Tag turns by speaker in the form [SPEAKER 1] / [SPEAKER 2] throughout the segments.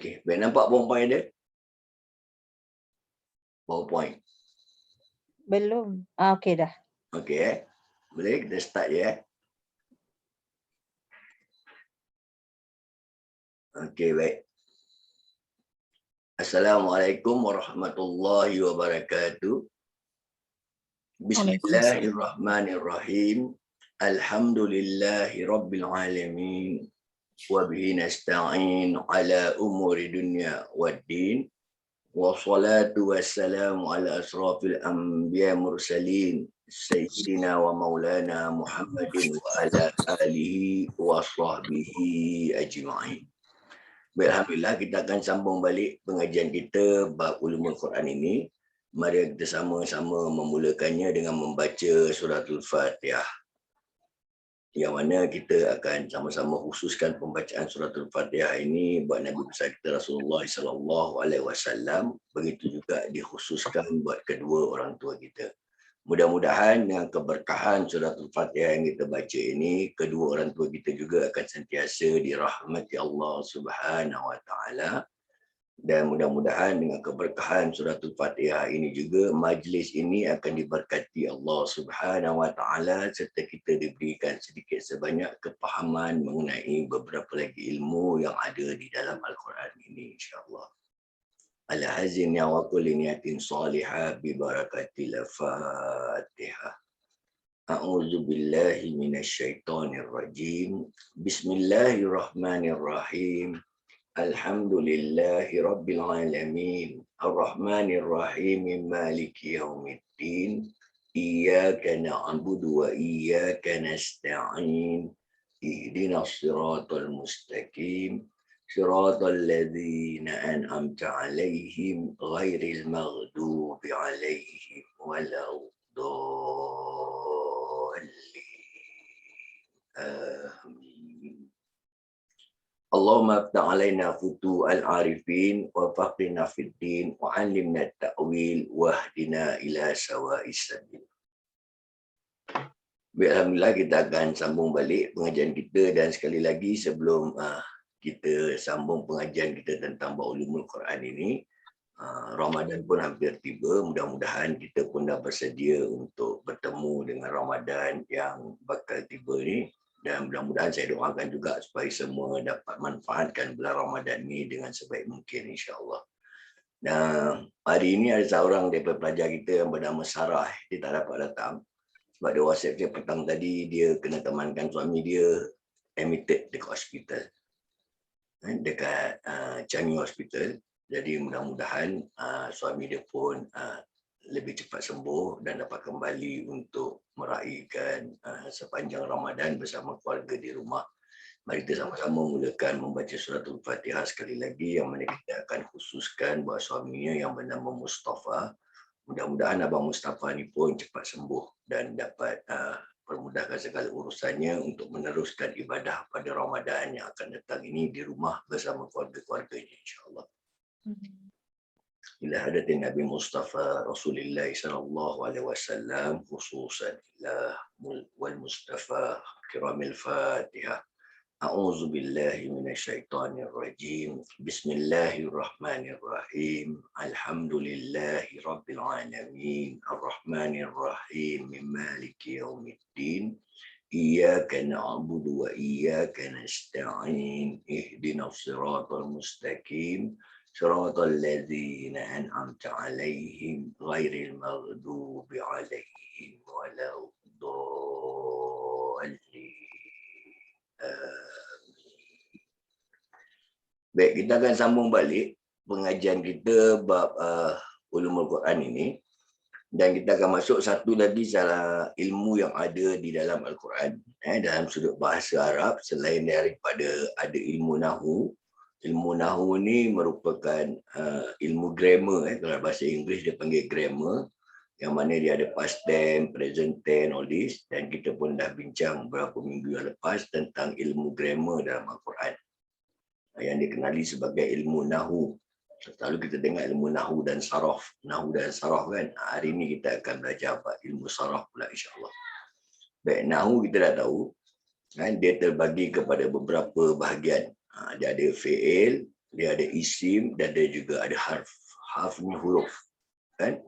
[SPEAKER 1] Okey, baik, nampak PowerPoint dia? PowerPoint.
[SPEAKER 2] Belum. Okey dah.
[SPEAKER 1] Okey Boleh kita start je Okey, baik. Assalamualaikum warahmatullahi wabarakatuh. Bismillahirrahmanirrahim. Alhamdulillahi rabbil alamin. Wa bihi nasta'in ala umuri dunya waddin. Wassalatu wassalamu ala asrafil anbiya mursalin sayyidina wa maulana Muhammadin wa ala alihi wa sahbihi ajma'in. Alhamdulillah, kita akan sambung balik pengajian kita bab ulumul Quran ini. Mari kita sama-sama memulakannya dengan membaca suratul Fatihah. Yang mana kita akan sama-sama khususkan pembacaan suratul Fatihah ini buat Nabi besar kita Rasulullah SAW. Begitu juga dikhususkan buat kedua orang tua kita. Mudah-mudahan dengan keberkahan suratul Fatihah yang kita baca ini, kedua orang tua kita juga akan sentiasa dirahmati Allah Subhanahu Wa Taala. Dan mudah-mudahan dengan keberkahan suratul Fatihah ini juga, majlis ini akan diberkati Allah Subhanahu Wa Taala serta kita diberikan sedikit sebanyak kepahaman mengenai beberapa lagi ilmu yang ada di dalam Al-Quran ini, insya-Allah. Ala hazin ya wa kulli niyatin salihah bi barakatil Fatihah. A'udzu billahi minasyaitonir rajim. Bismillahirrahmanirrahim. Alhamdulillahi rabbil alamin. Arrahmanir rahim. Maliki yaumiddin. Iyyaka na'budu wa iyyaka nasta'in. Ihdinas siratal mustaqim. صراط الذين أنعمت عليهم غير المغضوب عليهم ولا الضالين آمين. اللهم افتح علينا فتوح العارفين وفقنا في الدين وعلمنا التأويل واهدنا إلى سواء السبيل. Alhamdulillah, kita akan sambung balik pengajian kita, dan sekali lagi sebelum kita sambung pengajian kita tentang ulumul Quran ini, Ramadan pun hampir tiba. Mudah-mudahan kita pun dah bersedia untuk bertemu dengan Ramadan yang bakal tiba ni, dan mudah-mudahan saya doakan juga supaya semua dapat manfaatkan bulan Ramadan ni dengan sebaik mungkin, insya-Allah. Dan hari ini ada seorang daripada pelajar kita yang bernama Sarah, dia tak dapat datang sebab dia WhatsApp saya petang tadi, dia kena temankan suami dia admitted dekat hospital, dekat Changi Hospital. Jadi mudah-mudahan suami dia pun lebih cepat sembuh dan dapat kembali untuk meraihkan sepanjang Ramadan bersama keluarga di rumah. Mari kita sama-sama mulakan membaca suratul Fatihah sekali lagi, yang mana kita akan khususkan buat suaminya yang bernama Mustafa. Mudah-mudahan Abang Mustafa ni pun cepat sembuh dan dapat permudahkan segala urusannya untuk meneruskan ibadah pada Ramadan yang akan datang ini di rumah bersama keluarga-keluarganya, insya-Allah. Ila hadatin Nabi Mustafa Rasulullah sallallahu alaihi wasallam khususan ila wal Mustafa kiramil Fatihah. A'udzu billahi minasyaitonir rajim. Bismillahirrahmanirrahim. Alhamdulillahi rabbil alamin. Arrahmanir rahim. Maliki yaumiddin. Iyyaka na'budu wa iyyaka nasta'in. Ihdinas siratal mustaqim. صراط الذين أنعمت عليهم غير المغضوب عليهم ولا الضالين. Baik, kita akan sambung balik pengajian kita bab ulumul Quran ini, dan kita akan masuk satu lagi salah ilmu yang ada di dalam Al-Quran dalam sudut bahasa Arab. Selain daripada ada ilmu nahu, ilmu nahu ni merupakan ilmu grammar. Kalau bahasa Inggeris dia panggil grammar, yang mana dia ada past tense, present tense, all this. Dan kita pun dah bincang beberapa minggu yang lepas tentang ilmu grammar dalam Al-Quran yang dikenali sebagai ilmu nahu. Selalu kita dengar ilmu nahu dan saraf. Nahu dan saraf kan. Hari ini kita akan belajar apa ilmu saraf pula, insya-Allah. Baik, nahu kita dah tahu kan, dia terbagi kepada beberapa bahagian. Dia ada fi'il, Dia ada isim dan dia juga ada harf. Harf ni huruf. Kan?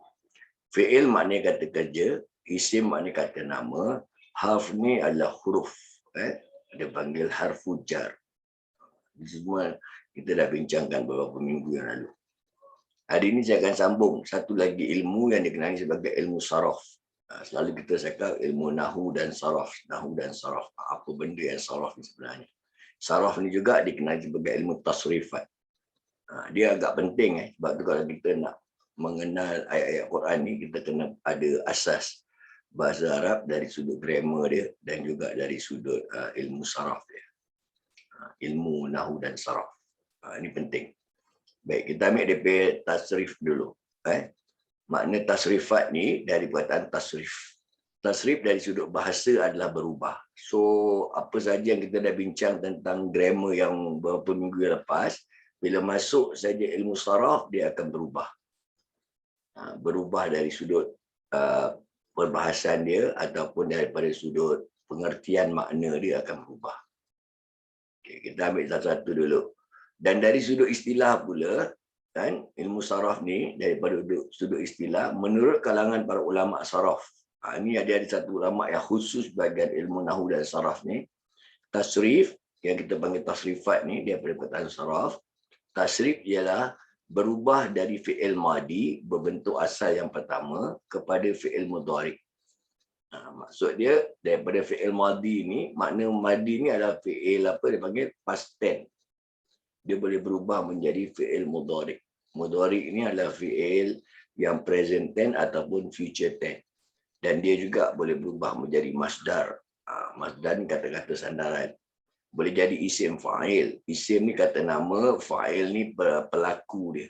[SPEAKER 1] Fi'il maknanya kata kerja, isim maknanya kata nama, harf ni adalah huruf. Dia panggil harfu jar. Ini semua kita dah bincangkan beberapa minggu yang lalu. Hari ini saya akan sambung satu lagi ilmu yang dikenali sebagai ilmu saraf. Selalu kita cakap ilmu nahu dan saraf. Nahu dan saraf. Apa benda yang saraf ni sebenarnya? Saraf ni juga dikenali sebagai ilmu tasrifat. Dia agak penting sebab tu kalau kita nak mengenal ayat-ayat Quran ni, kita kena ada asas bahasa Arab dari sudut grammar dia dan juga dari sudut ilmu saraf dia. Ilmu nahu dan saraf. Ini penting. Baik, kita ambil DP tasrif dulu. Makna tasrifat ni dari perkataan tasrif. Tasrif dari sudut bahasa adalah berubah. So, apa saja yang kita dah bincang tentang grammar yang beberapa minggu yang lepas, bila masuk saja ilmu saraf, dia akan berubah. Berubah dari sudut perbahasan dia ataupun daripada sudut pengertian makna dia akan berubah. Okay, kita ambil satu-satu dulu. Dan dari sudut istilah pula, kan, ilmu saraf ni daripada sudut istilah, menurut kalangan para ulama saraf, ini ada satu ulama yang khusus bahagian ilmu nahu dan saraf ni, tasrif, yang kita panggil tasrifat ni, dia daripada perkataan saraf. Tasrif ialah berubah dari fi'il madi, berbentuk asal yang pertama, kepada fi'il mudhari'. Maksud dia, daripada fi'il madi ni, makna madi ni adalah fi'il apa dia panggil past tense. Dia boleh berubah menjadi fi'il mudhari'. Mudhari' ini adalah fi'il yang present tense ataupun future tense. Dan dia juga boleh berubah menjadi masdar. Masdar ni kata-kata sandaran. Boleh jadi isim fa'il. Isim ni kata nama, fa'il ni pelaku dia.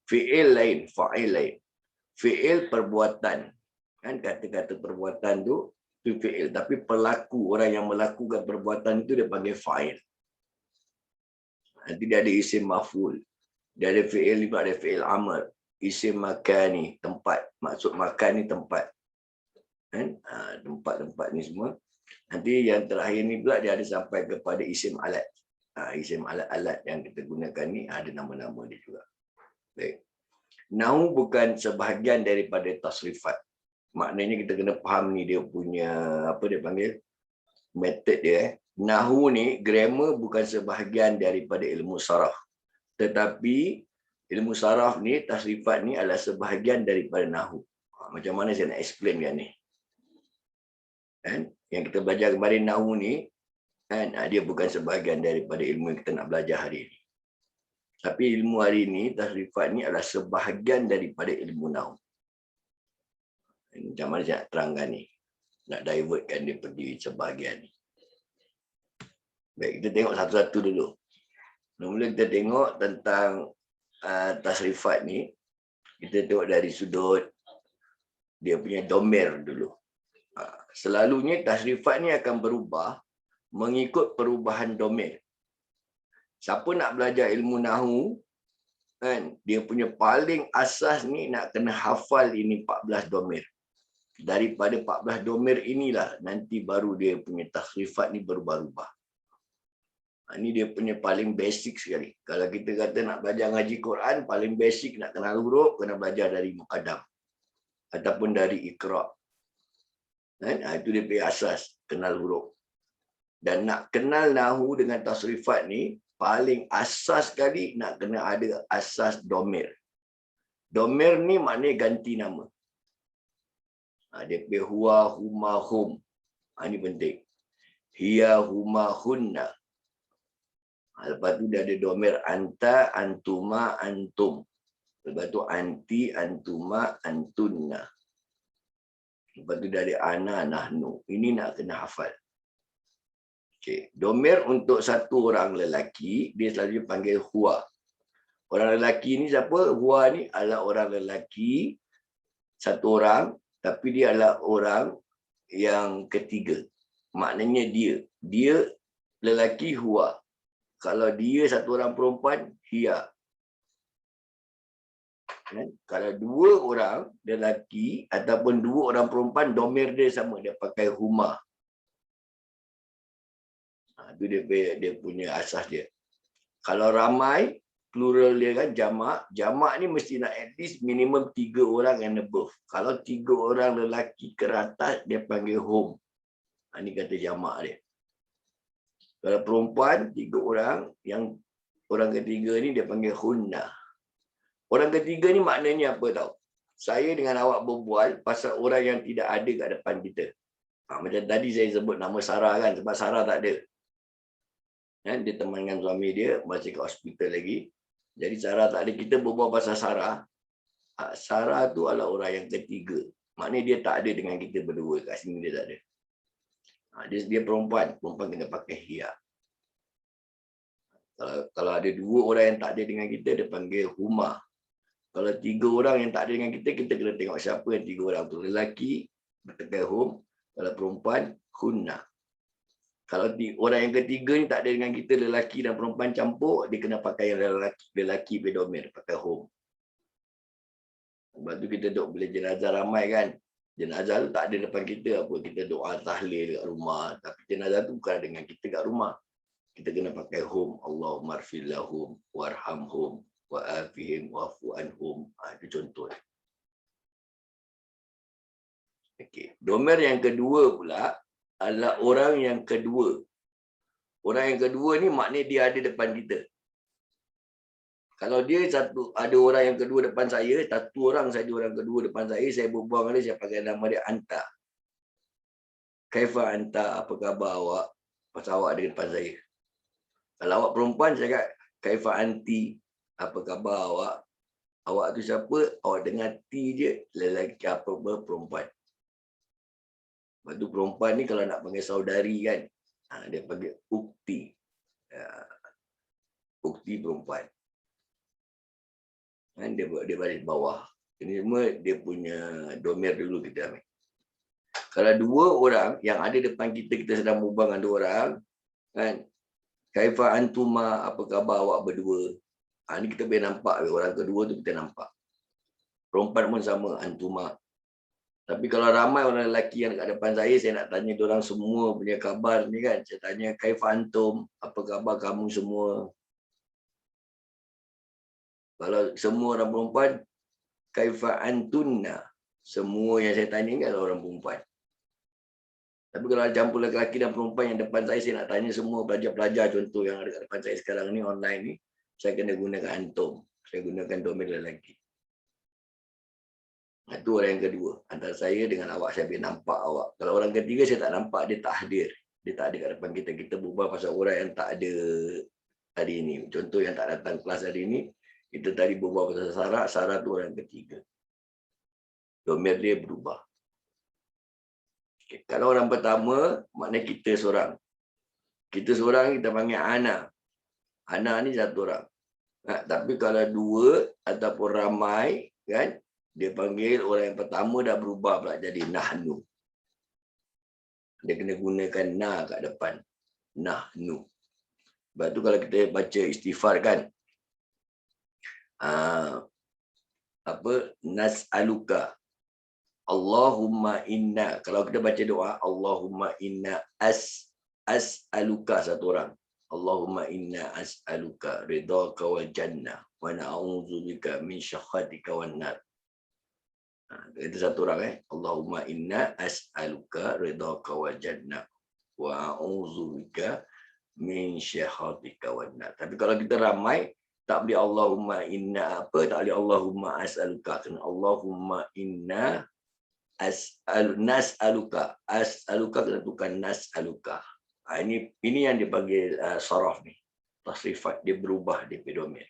[SPEAKER 1] Fi'il lain, fa'il lain. Fi'il perbuatan. Kan kata-kata perbuatan tu fi'il. Tapi pelaku, orang yang melakukan perbuatan itu dia panggil fa'il. Nanti dia ada isim maf'ul. Dia ada fi'il ni, ada fi'il amr. Isim makan ni, tempat. Maksud makan ni tempat. Kan? Tempat-tempat ni semua. Nanti yang terakhir ni pula dia ada sampai kepada isim alat. Isim alat-alat yang kita gunakan ni ada nama-nama dia juga. Baik. Nahu bukan sebahagian daripada tasrifat. Maknanya kita kena faham ni dia punya, apa dia panggil, method dia. Nahu ni, grammar bukan sebahagian daripada ilmu saraf. Tetapi ilmu saraf ni, tasrifat ni adalah sebahagian daripada nahu. Macam mana saya nak explain kan ni? Kan? Yang kita belajar kemarin nahu ni, kan, dia bukan sebahagian daripada ilmu yang kita nak belajar hari ini. Tapi ilmu hari ini, tasrifat ni adalah sebahagian daripada ilmu nahu. Macam mana saya nak terangkan ni? Nak divertkan dia pergi sebahagian ni. Baik, kita tengok satu-satu dulu. Mula kita tengok tentang tasrifat ni. Kita tengok dari sudut dia punya domer dulu. Selalunya tasrifat ni akan berubah mengikut perubahan domer. Siapa nak belajar ilmu nahu, kan, dia punya paling asas ni nak kena hafal ini 14 domer. Daripada 14 domer inilah nanti baru dia punya tasrifat ni berubah-ubah. Ini dia punya paling basic sekali. Kalau kita kata nak belajar ngaji Quran, paling basic nak kenal huruf, kena belajar dari Muqaddam. Ataupun dari Iqra'. Itu dia punya asas, kenal huruf. Dan nak kenal nahu dengan tasrifat ni, paling asas sekali nak kena ada asas domer. Domer ni maknanya ganti nama. Dia punya huwa, huma, hum. Ini penting. Hiya, huma, hunna. Lepas tu dia ada domer anta, antuma, antum. Lepas tu anti, antuma, antunna. Lepas tu dia ada ana, nahnu. Ini nak kena hafal. Okay. Domer untuk satu orang lelaki, dia selalu panggil huwa. Orang lelaki ni siapa? Huwa ni adalah orang lelaki, satu orang, tapi dia adalah orang yang ketiga. Maknanya dia lelaki huwa. Kalau dia satu orang perempuan, hiya. Kalau dua orang lelaki ataupun dua orang perempuan, domer dia sama, dia pakai huma. Itu dia punya asas dia. Kalau ramai, plural dia kan jamak. Jamak ni mesti nak at least minimum 3 orang and above. Kalau 3 orang lelaki ke atas, dia panggil hum. Ini kata jamak dia. Kalau perempuan, 3 orang, yang orang ketiga ni dia panggil hunna. Orang ketiga ni maknanya apa tahu? Saya dengan awak berbual pasal orang yang tidak ada kat depan kita. Macam tadi saya sebut nama Sarah kan, sebab Sarah tak ada. Dia teman dengan suami dia, masih kat hospital lagi. Jadi Sarah tak ada, kita berbual pasal Sarah. Sarah tu adalah orang yang ketiga. Maknanya dia tak ada dengan kita berdua. Kat sini dia tak ada. Dia perempuan kena pakai hijab. Kalau ada 2 orang yang tak ada dengan kita, dia panggil huma. Kalau 3 orang yang tak ada dengan kita, kita kena tengok siapa yang 3 orang tu. Lelaki, pakai hum. Kalau perempuan, hunna. Kalau orang yang ketiga ni tak ada dengan kita, lelaki dan perempuan campur, dia kena pakai yang lelaki bedomir, pakai hum. Sebab tu kita duduk bila jenazah ramai kan. Jenazah tu tak ada depan kita apa. Kita doa tahlil kat rumah. Tapi jenazah tu bukan dengan kita kat rumah. Kita kena pakai hum. Allahumma arfil lahum warhamhum wa'afihim wa'fu anhum. Itu contoh. Okey. Domer yang kedua pula adalah orang yang kedua. Orang yang kedua ni maknanya dia ada depan kita. Kalau dia ada orang yang kedua depan saya, satu orang saja orang kedua depan saya berbual dengan dia, saya pakai nama dia anta. Kaifa anta, apa khabar awak? Pasal awak ada depan saya. Kalau awak perempuan, saya kata, kaifa anti, apa khabar awak? Awak tu siapa? Awak dengar T je, lelaki apa perempuan. Lepas tu perempuan ni kalau nak panggil saudari kan, dia panggil ukti. Ukti perempuan. Dia baris bawah. Ini semua dia punya domer dulu kita ambil. Kalau 2 orang yang ada depan kita, kita sedang berbual dengan 2 orang, kan? Kaifa antuma, apa khabar awak berdua? Ni kita boleh nampak, orang kedua tu kita nampak. Perempuan pun sama, antuma. Tapi kalau ramai orang lelaki yang kat depan saya nak tanya diorang semua punya khabar ni kan. Saya tanya, kaifa antum, apa khabar kamu semua? Kalau semua orang perempuan, kaifa antunna. Semua yang saya tanya kan orang perempuan. Tapi kalau campur lelaki dan perempuan yang depan saya nak tanya semua pelajar-pelajar contoh yang ada kat depan saya sekarang ni online ni, saya kena gunakan antum. Saya gunakan domain lelaki. Itu orang yang kedua. Antara saya dengan awak, saya boleh nampak awak. Kalau orang ketiga saya tak nampak, dia tak hadir. Dia tak ada kat depan kita. Kita berbual pasal orang yang tak ada hari ini. Contoh yang tak datang kelas hari ini, kita tadi berbual pasal Sarah. Sarah tu orang ketiga. Domain dia berubah. Okay. Kalau orang pertama, maknanya kita seorang. Kita seorang kita panggil Ana. Ana ni satu orang. Tapi kalau 2 ataupun ramai, kan, dia panggil orang yang pertama dah berubah pula jadi nahnu. Dia kena gunakan na kat depan. Nahnu. Sebab tu kalau kita baca istighfar kan, nas'aluka Allahumma inna, kalau kita baca doa Allahumma inna as'aluka satu orang, Allahumma inna as'aluka ridhaka wal jannah wa na'udzubika min syakhatika wan nar. Itu satu orang Allahumma inna as'aluka ridhaka wal jannah wa a'udzubika min syakhatika wan nar. Tapi kalau kita ramai tak boleh Allahumma inna apa, tak boleh Allahumma as'aluka, kena Allahumma inna nas'aluka. As'aluka kena tukar nas'aluka. Ini yang dipanggil saraf ni. Tasrifat dia berubah di pedomen.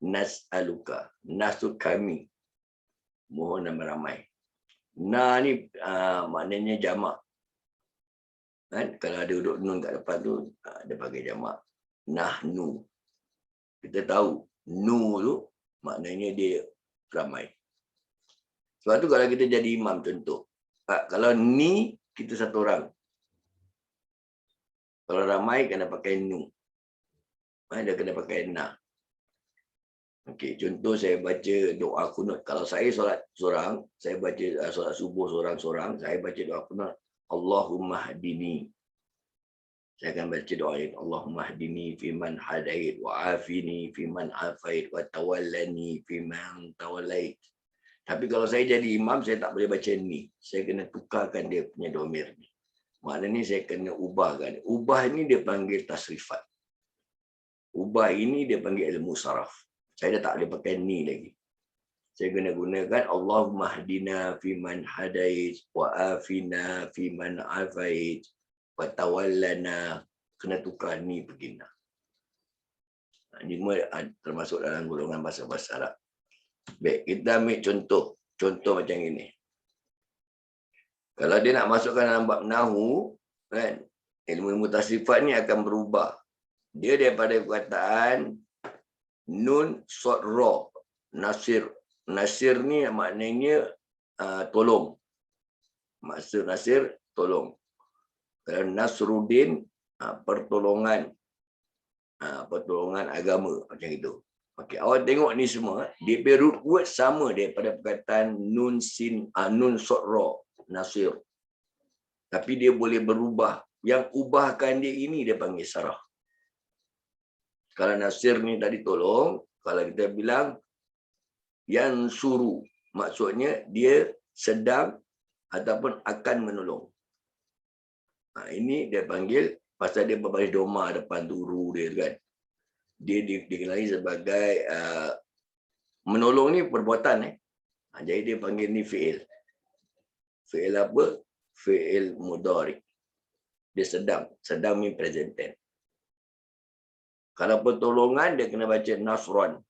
[SPEAKER 1] Nas'aluka. Nas tu kami. Mohon ramai. Na ni maknanya jamak. Kan? Kalau ada huruf nun kat depan tu, dia pakai jamak. Nahnu. Kita tahu nu tu maknanya dia ramai. Sebab tu kalau kita jadi imam contoh, kalau ni kita satu orang, kalau ramai kena pakai nu, dia kena pakai na. Okey, contoh saya baca doa kunut. Kalau saya solat seorang, saya baca solat subuh seorang-seorang, saya baca doa kunut, Allahumma hadini. Saya akan baca doa ini. Allahumma hdini fiman hadait wa afini fiman afait wa tawallani fiman tawallait. Tapi kalau saya jadi imam, saya tak boleh baca ni. Saya kena tukarkan dia punya domir ni. Maknanya saya kena ubahkan. Ubah ni dia panggil tasrifat. Ubah ini dia panggil ilmu saraf. Saya dah tak boleh pakai ni lagi. Saya kena gunakan Allahumma hdina fiman hadait wa afina fiman afait wa tawallana. Kena tukar ni begina. Ini termasuk dalam golongan bahasa-bahasa Arab. Baik, kita ambil contoh. Contoh macam ini. Kalau dia nak masukkan dalam bab nahu, kan, ilmu tasrifat ni akan berubah. Dia daripada perkataan nun, sod, ra, nasir. Nasir ni maknanya tolong. Maksud nasir, tolong. Kalau Nasruddin, pertolongan. Pertolongan agama. Macam itu. Okey, awak tengok ni semua, dia punya root word sama daripada perkataan nun, sin, nun, sod, ra, nasir. Tapi dia boleh berubah. Yang ubahkan dia ini dia panggil sarah. Kalau nasir ni tadi tolong, kalau kita bilang yang suru, maksudnya dia sedang ataupun akan menolong. Ini dia panggil, pasal dia berbaris doma depan turu dia kan. Dia dikenali sebagai menolong ni perbuatan. Jadi dia panggil ni fi'il. Fi'il apa? Fi'il mudhari. Dia sedang ni present tense. Kalau pertolongan dia kena baca nasron.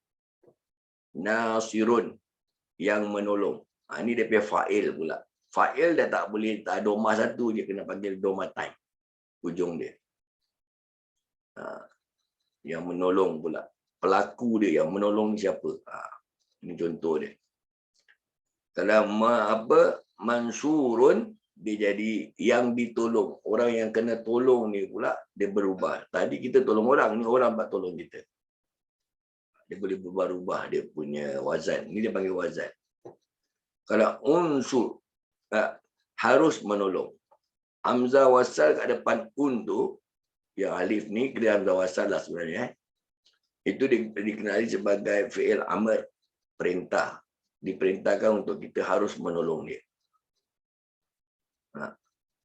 [SPEAKER 1] Nasirun, yang menolong. Ini dia punya fa'il pula. Fa'il dah tak boleh, tak doma satu, dia kena panggil doma time. Ujung dia. Yang menolong pula. Pelaku dia yang menolong siapa? Ini contoh dia. Kalau mansurun, dia jadi yang ditolong. Orang yang kena tolong ni pula, dia berubah. Tadi kita tolong orang, ni orang buat tolong kita. Dia boleh berubah-ubah dia punya wazan. Ni dia panggil wazan. Kalau unsur, harus menolong. Hamzah wasal kat depan un tu, yang alif ni, kira hamzah wasal lah sebenarnya. Itu dikenali sebagai fi'il amr, perintah. Diperintahkan untuk kita harus menolong dia.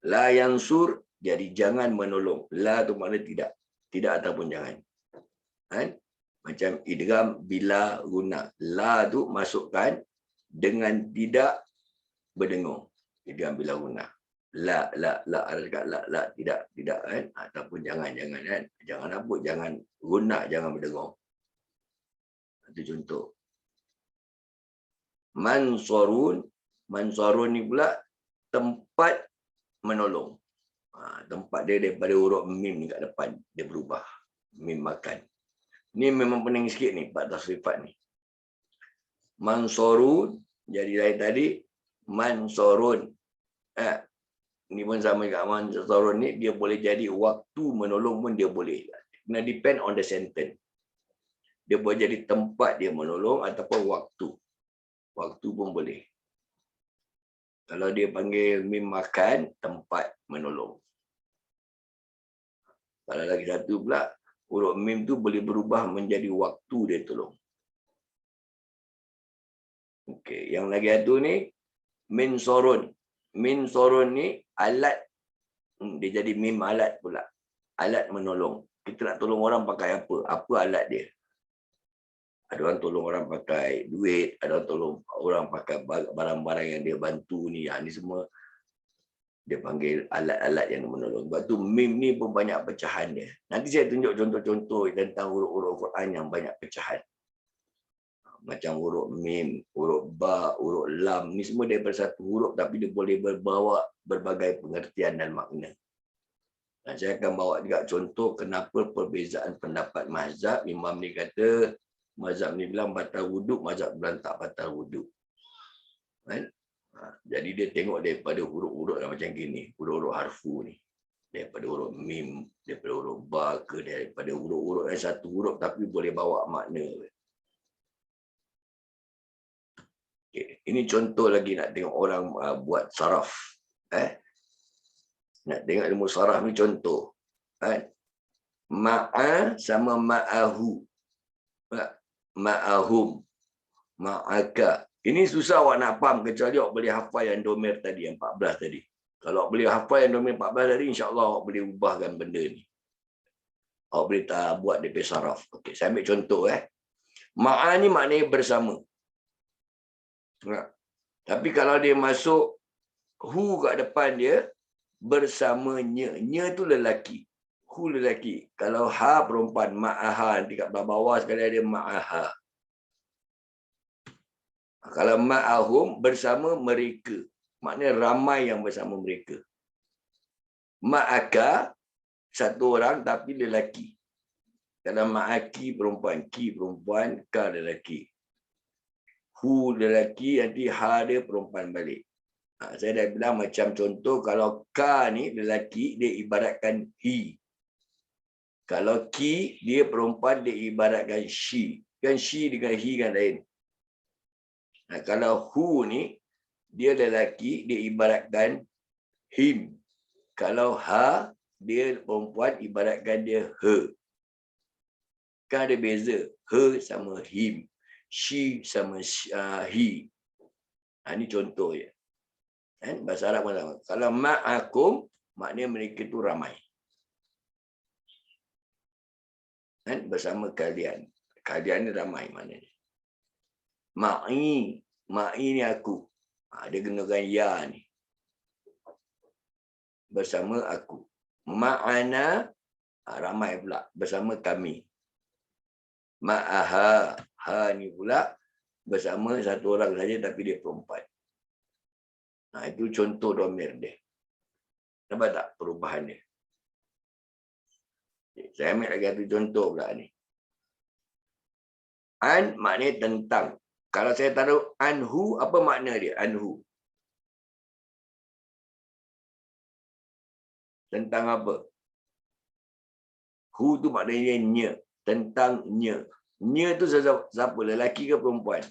[SPEAKER 1] La yansur, jadi jangan menolong. La tu makna tidak. Tidak ataupun jangan. Macam idgham bila guna. La tu masukkan dengan tidak berdengung. Idgham bila guna. La, ada dekat la, tidak, kan? Ataupun jangan, kan? Jangan apa, jangan guna, jangan berdengung. Itu contoh. Mansurun ni pula tempat menolong. Tempat dia daripada huruf mim ni kat depan, dia berubah. Mim makan. Ni memang pening sikit ni, bab tasrifat ni. Mansurun, jadi dari tadi, mansurun. Ni pun sama kat mansurun ni, dia boleh jadi waktu menolong pun dia boleh. Kena depend on the sentence. Dia boleh jadi tempat dia menolong ataupun waktu. Waktu pun boleh. Kalau dia panggil mim makan, tempat menolong. Kalau lagi satu pula, huruf mim tu boleh berubah menjadi waktu dia tolong. Okey, yang lagi satu ni, min sorun. Min sorun ni alat. Dia jadi mim alat pula. Alat menolong. Kita nak tolong orang pakai apa? Apa alat dia? Ada orang tolong orang pakai duit, ada orang tolong orang pakai barang-barang yang dia bantu ni. Ni semua dia panggil alat-alat yang menolong. Sebab tu mim ni pun banyak pecahan dia. Nanti saya tunjuk contoh-contoh tentang huruf-huruf Quran yang banyak pecahan. Macam huruf mim, huruf ba, huruf lam. Ni semua daripada satu huruf tapi dia boleh berbawa berbagai pengertian dan makna. Dan saya akan bawa juga contoh kenapa perbezaan pendapat mazhab. Imam ni kata, mazhab ni bilang batal wuduk, mazhab bilang tak batal wuduk. Kan? Jadi dia tengok daripada huruf-huruf macam gini, huruf-huruf harfu ni. Daripada huruf mim, daripada huruf ba ke daripada huruf-huruf yang satu huruf tapi boleh bawa makna. Okay. Ini contoh lagi nak tengok orang buat saraf. Nak tengok ilmu saraf ni contoh. Ma'a sama ma'ahu. Ma'ahum. Ma'aka. Ini susah awak nak faham kecuali awak boleh hafal yang domir tadi, yang 14 tadi. Kalau awak boleh hafal yang domir 14 tadi, insya-Allah awak boleh ubahkan benda ni. Awak boleh buat DP saraf. Okey, saya ambil contoh. Ma'a ni maknanya bersama. Tapi kalau dia masuk hu kat depan dia, bersamanya. Nya tu lelaki. Hu lelaki. Kalau ha perempuan, ma'aha. Nanti kat bawah sekali ada ma'aha. Kalau ma'ahum, bersama mereka. Maknanya ramai yang bersama mereka. Ma'aka, satu orang tapi lelaki. Kalau ma'aki perempuan, ki perempuan, ka lelaki. Hu lelaki, nanti ha dia perempuan balik. Saya dah bilang macam contoh, kalau ka ni lelaki, dia ibaratkan he. Kalau ki, dia perempuan, dia ibaratkan she. Kan she dengan he kan lain. Kalau hu ni, dia lelaki, dia ibaratkan him. Kalau ha, dia perempuan, ibaratkan dia her. Kan ada beza. Her sama him. She sama he. Ini contoh je. Bahasa Arab pun sama. Kalau ma'akum, maknanya mereka tu ramai. Bersama kalian. Kalian ni ramai maknanya. Ma'i. Ma'i ni aku. Dia gunakan ya ni. Bersama aku. Ma'ana. Ramai pula. Bersama kami. Ma'aha. Ha ni pula. Bersama satu orang saja tapi dia perempuan. Itu contoh domir dia. Nampak tak perubahan dia? Saya ambil lagi satu contoh pula ni. An maknanya tentang. Kalau saya taruh anhu, apa makna dia? Anhu. Tentang apa? Hu tu maknanya nya. Tentang nya. Nya tu siapa? Lelaki ke perempuan?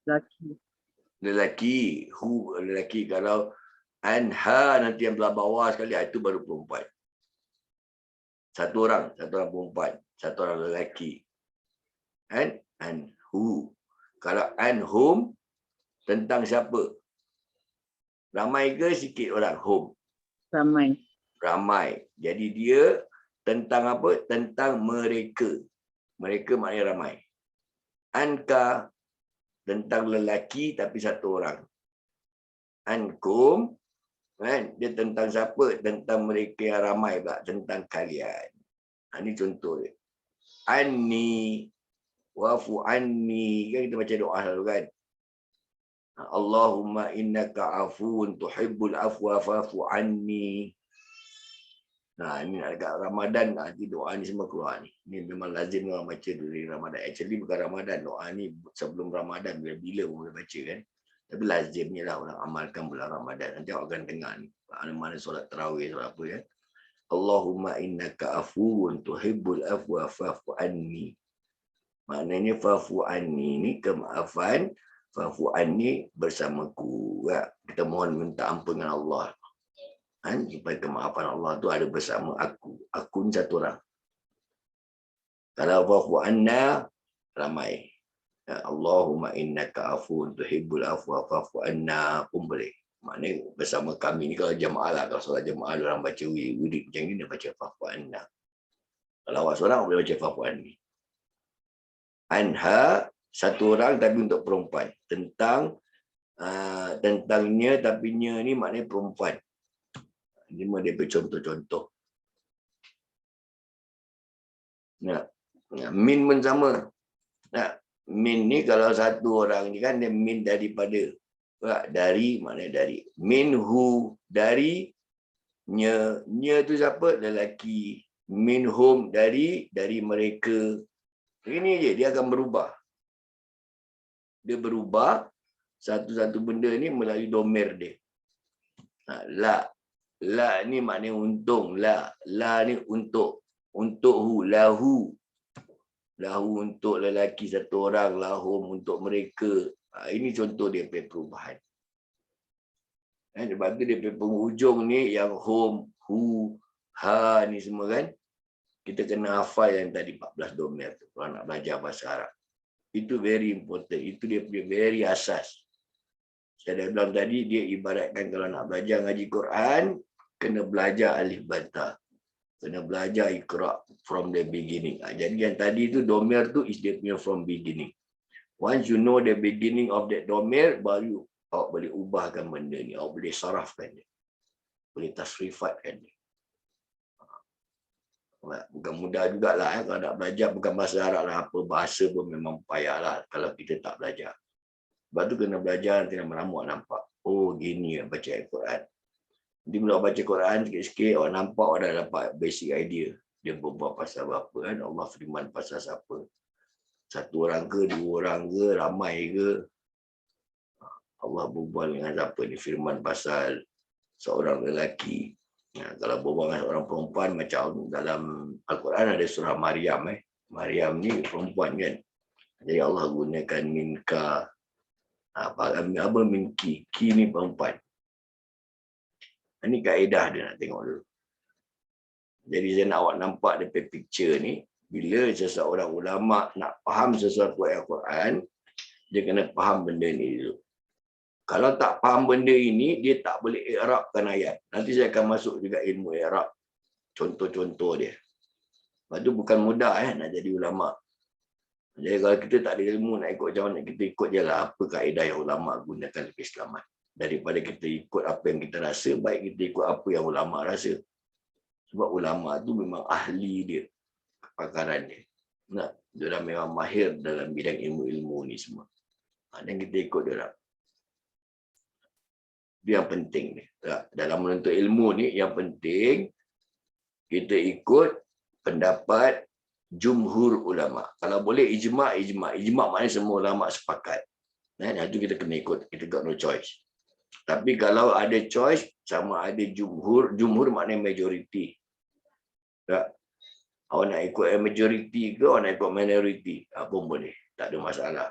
[SPEAKER 2] Lelaki.
[SPEAKER 1] Lelaki. Hu lelaki. Kalau anha nanti yang belah bawah sekali, itu baru perempuan. Satu orang perempuan. Satu orang lelaki. Anhu. Kalau anhum, tentang siapa? Ramai ke sikit orang? Hum.
[SPEAKER 2] Ramai.
[SPEAKER 1] Ramai. Jadi dia tentang apa? Tentang mereka. Mereka maknanya ramai. Anka, tentang lelaki tapi satu orang. Ankum, dia tentang siapa? Tentang mereka yang ramai pula. Tentang kalian. Ini contoh dia. Anni, wa'fu anni. Kan kita baca doa selalu kan? Allahumma innaka afuun tuhibbul afwa fa'fu anni. Ini nak dekat Ramadan, nanti doa ni semua keluar ni. Ini memang lazim orang baca dari Ramadan. Actually bukan Ramadan, doa ni sebelum Ramadan, bila-bila pun boleh baca kan. Tapi lazimnya lah orang amalkan bulan Ramadan. Nanti awak akan dengar ni. Mana-mana solat tarawih, solat apa kan. Allahumma innaka afuun tuhibbul afwa fa'fu anni. Maknanya fa'fu anni ni kemaafan, fa'fu anni bersamaku. Kita mohon minta ampun dengan Allah. Supaya kemaafan Allah tu ada bersama aku. Aku ni satu orang. Kalau fa'fu anna, ramai. Allahumma innaka afuun tuhibbul afwa fa'fu anna pun boleh. Maknanya bersama kami ni kalau jemaah lah. Kalau solat jemaah orang baca wirid macam ni, dia baca fa'fu anna. Kalau awak seorang boleh baca fa'fu anni. Anha, satu orang tapi untuk perempuan. Tentangnya tapi nya ni maknanya perempuan. Ini dia bercontoh-contoh. Min pun sama. Min ni kalau satu orang ni kan dia min daripada. Dari maknanya dari. Minhu dari. Nya tu siapa? Lelaki. Minhum dari mereka. Ini je dia akan berubah. Dia berubah satu-satu benda ni melalui domir dia. La. La ni maknanya untung. La ni untuk. Untuk hu. Lahu. Lahu untuk lelaki satu orang. Lahum untuk mereka. Ini contoh dia perubahan. Sebab tu dia penghujung ni yang home, hu, ha ni semua kan. Kita kena hafal yang tadi 14 domain tu kalau nak belajar bahasa Arab. Itu very important. Itu dia punya very asas. Saya dah bilang tadi, dia ibaratkan kalau nak belajar ngaji Quran, kena belajar alif bata. Kena belajar Iqra from the beginning. Jadi yang tadi tu domain tu is dia punya from beginning. Once you know the beginning of that domain, baru awak boleh ubahkan benda ni. Awak boleh sarafkan dia. Boleh tasrifatkan dia. Bukan mudah jugalah kalau nak belajar bukan bahasa Arab lah. Apa bahasa pun memang payahlah kalau kita tak belajar. Sebab tu kena belajar nanti lama-lama awak nampak. Oh gini baca Al-Quran. Nanti bila awak baca Quran sikit-sikit awak nampak awak dah dapat basic idea. Dia berbuat pasal apa kan. Allah firman pasal siapa. Satu orang ke, dua orang ke, ramai ke. Allah berbual dengan siapa ni. Firman pasal seorang lelaki. Kalau berbual dengan seorang perempuan macam dalam Al-Quran ada surah Maryam. Maryam ni perempuan kan. Jadi Allah gunakan minka. Apa minki. Ki ni perempuan. Ini kaedah dia nak tengok dulu. Jadi saya nak awak nampak depan picture ni. Bila seseorang ulama nak faham sesuatu ayat Al-Quran, dia kena faham benda ni dulu. Kalau tak faham benda ini, dia tak boleh i'rabkan ayat. Nanti saya akan masuk juga ilmu i'rab. Contoh-contoh dia. Lepas tu bukan mudah nak jadi ulama. Jadi kalau kita tak ada ilmu nak ikut macam mana, kita ikut je lah apa kaedah yang ulama gunakan lebih selamat. Daripada kita ikut apa yang kita rasa, baik kita ikut apa yang ulama rasa. Sebab ulama tu memang ahli dia. Kepakaran dia. Dia memang mahir dalam bidang ilmu-ilmu ni semua. Dan kita ikut dia lah. Itu yang penting ni. Dalam menuntut ilmu ni, yang penting kita ikut pendapat jumhur ulama. Kalau boleh ijma'. Ijma' maknanya semua ulama sepakat. Itu kita kena ikut. Kita got no choice. Tapi kalau ada choice, sama ada jumhur. Jumhur maknanya majority. Tak? Awak nak ikut majority ke, awak nak ikut minority. Pun boleh. Tak ada masalah.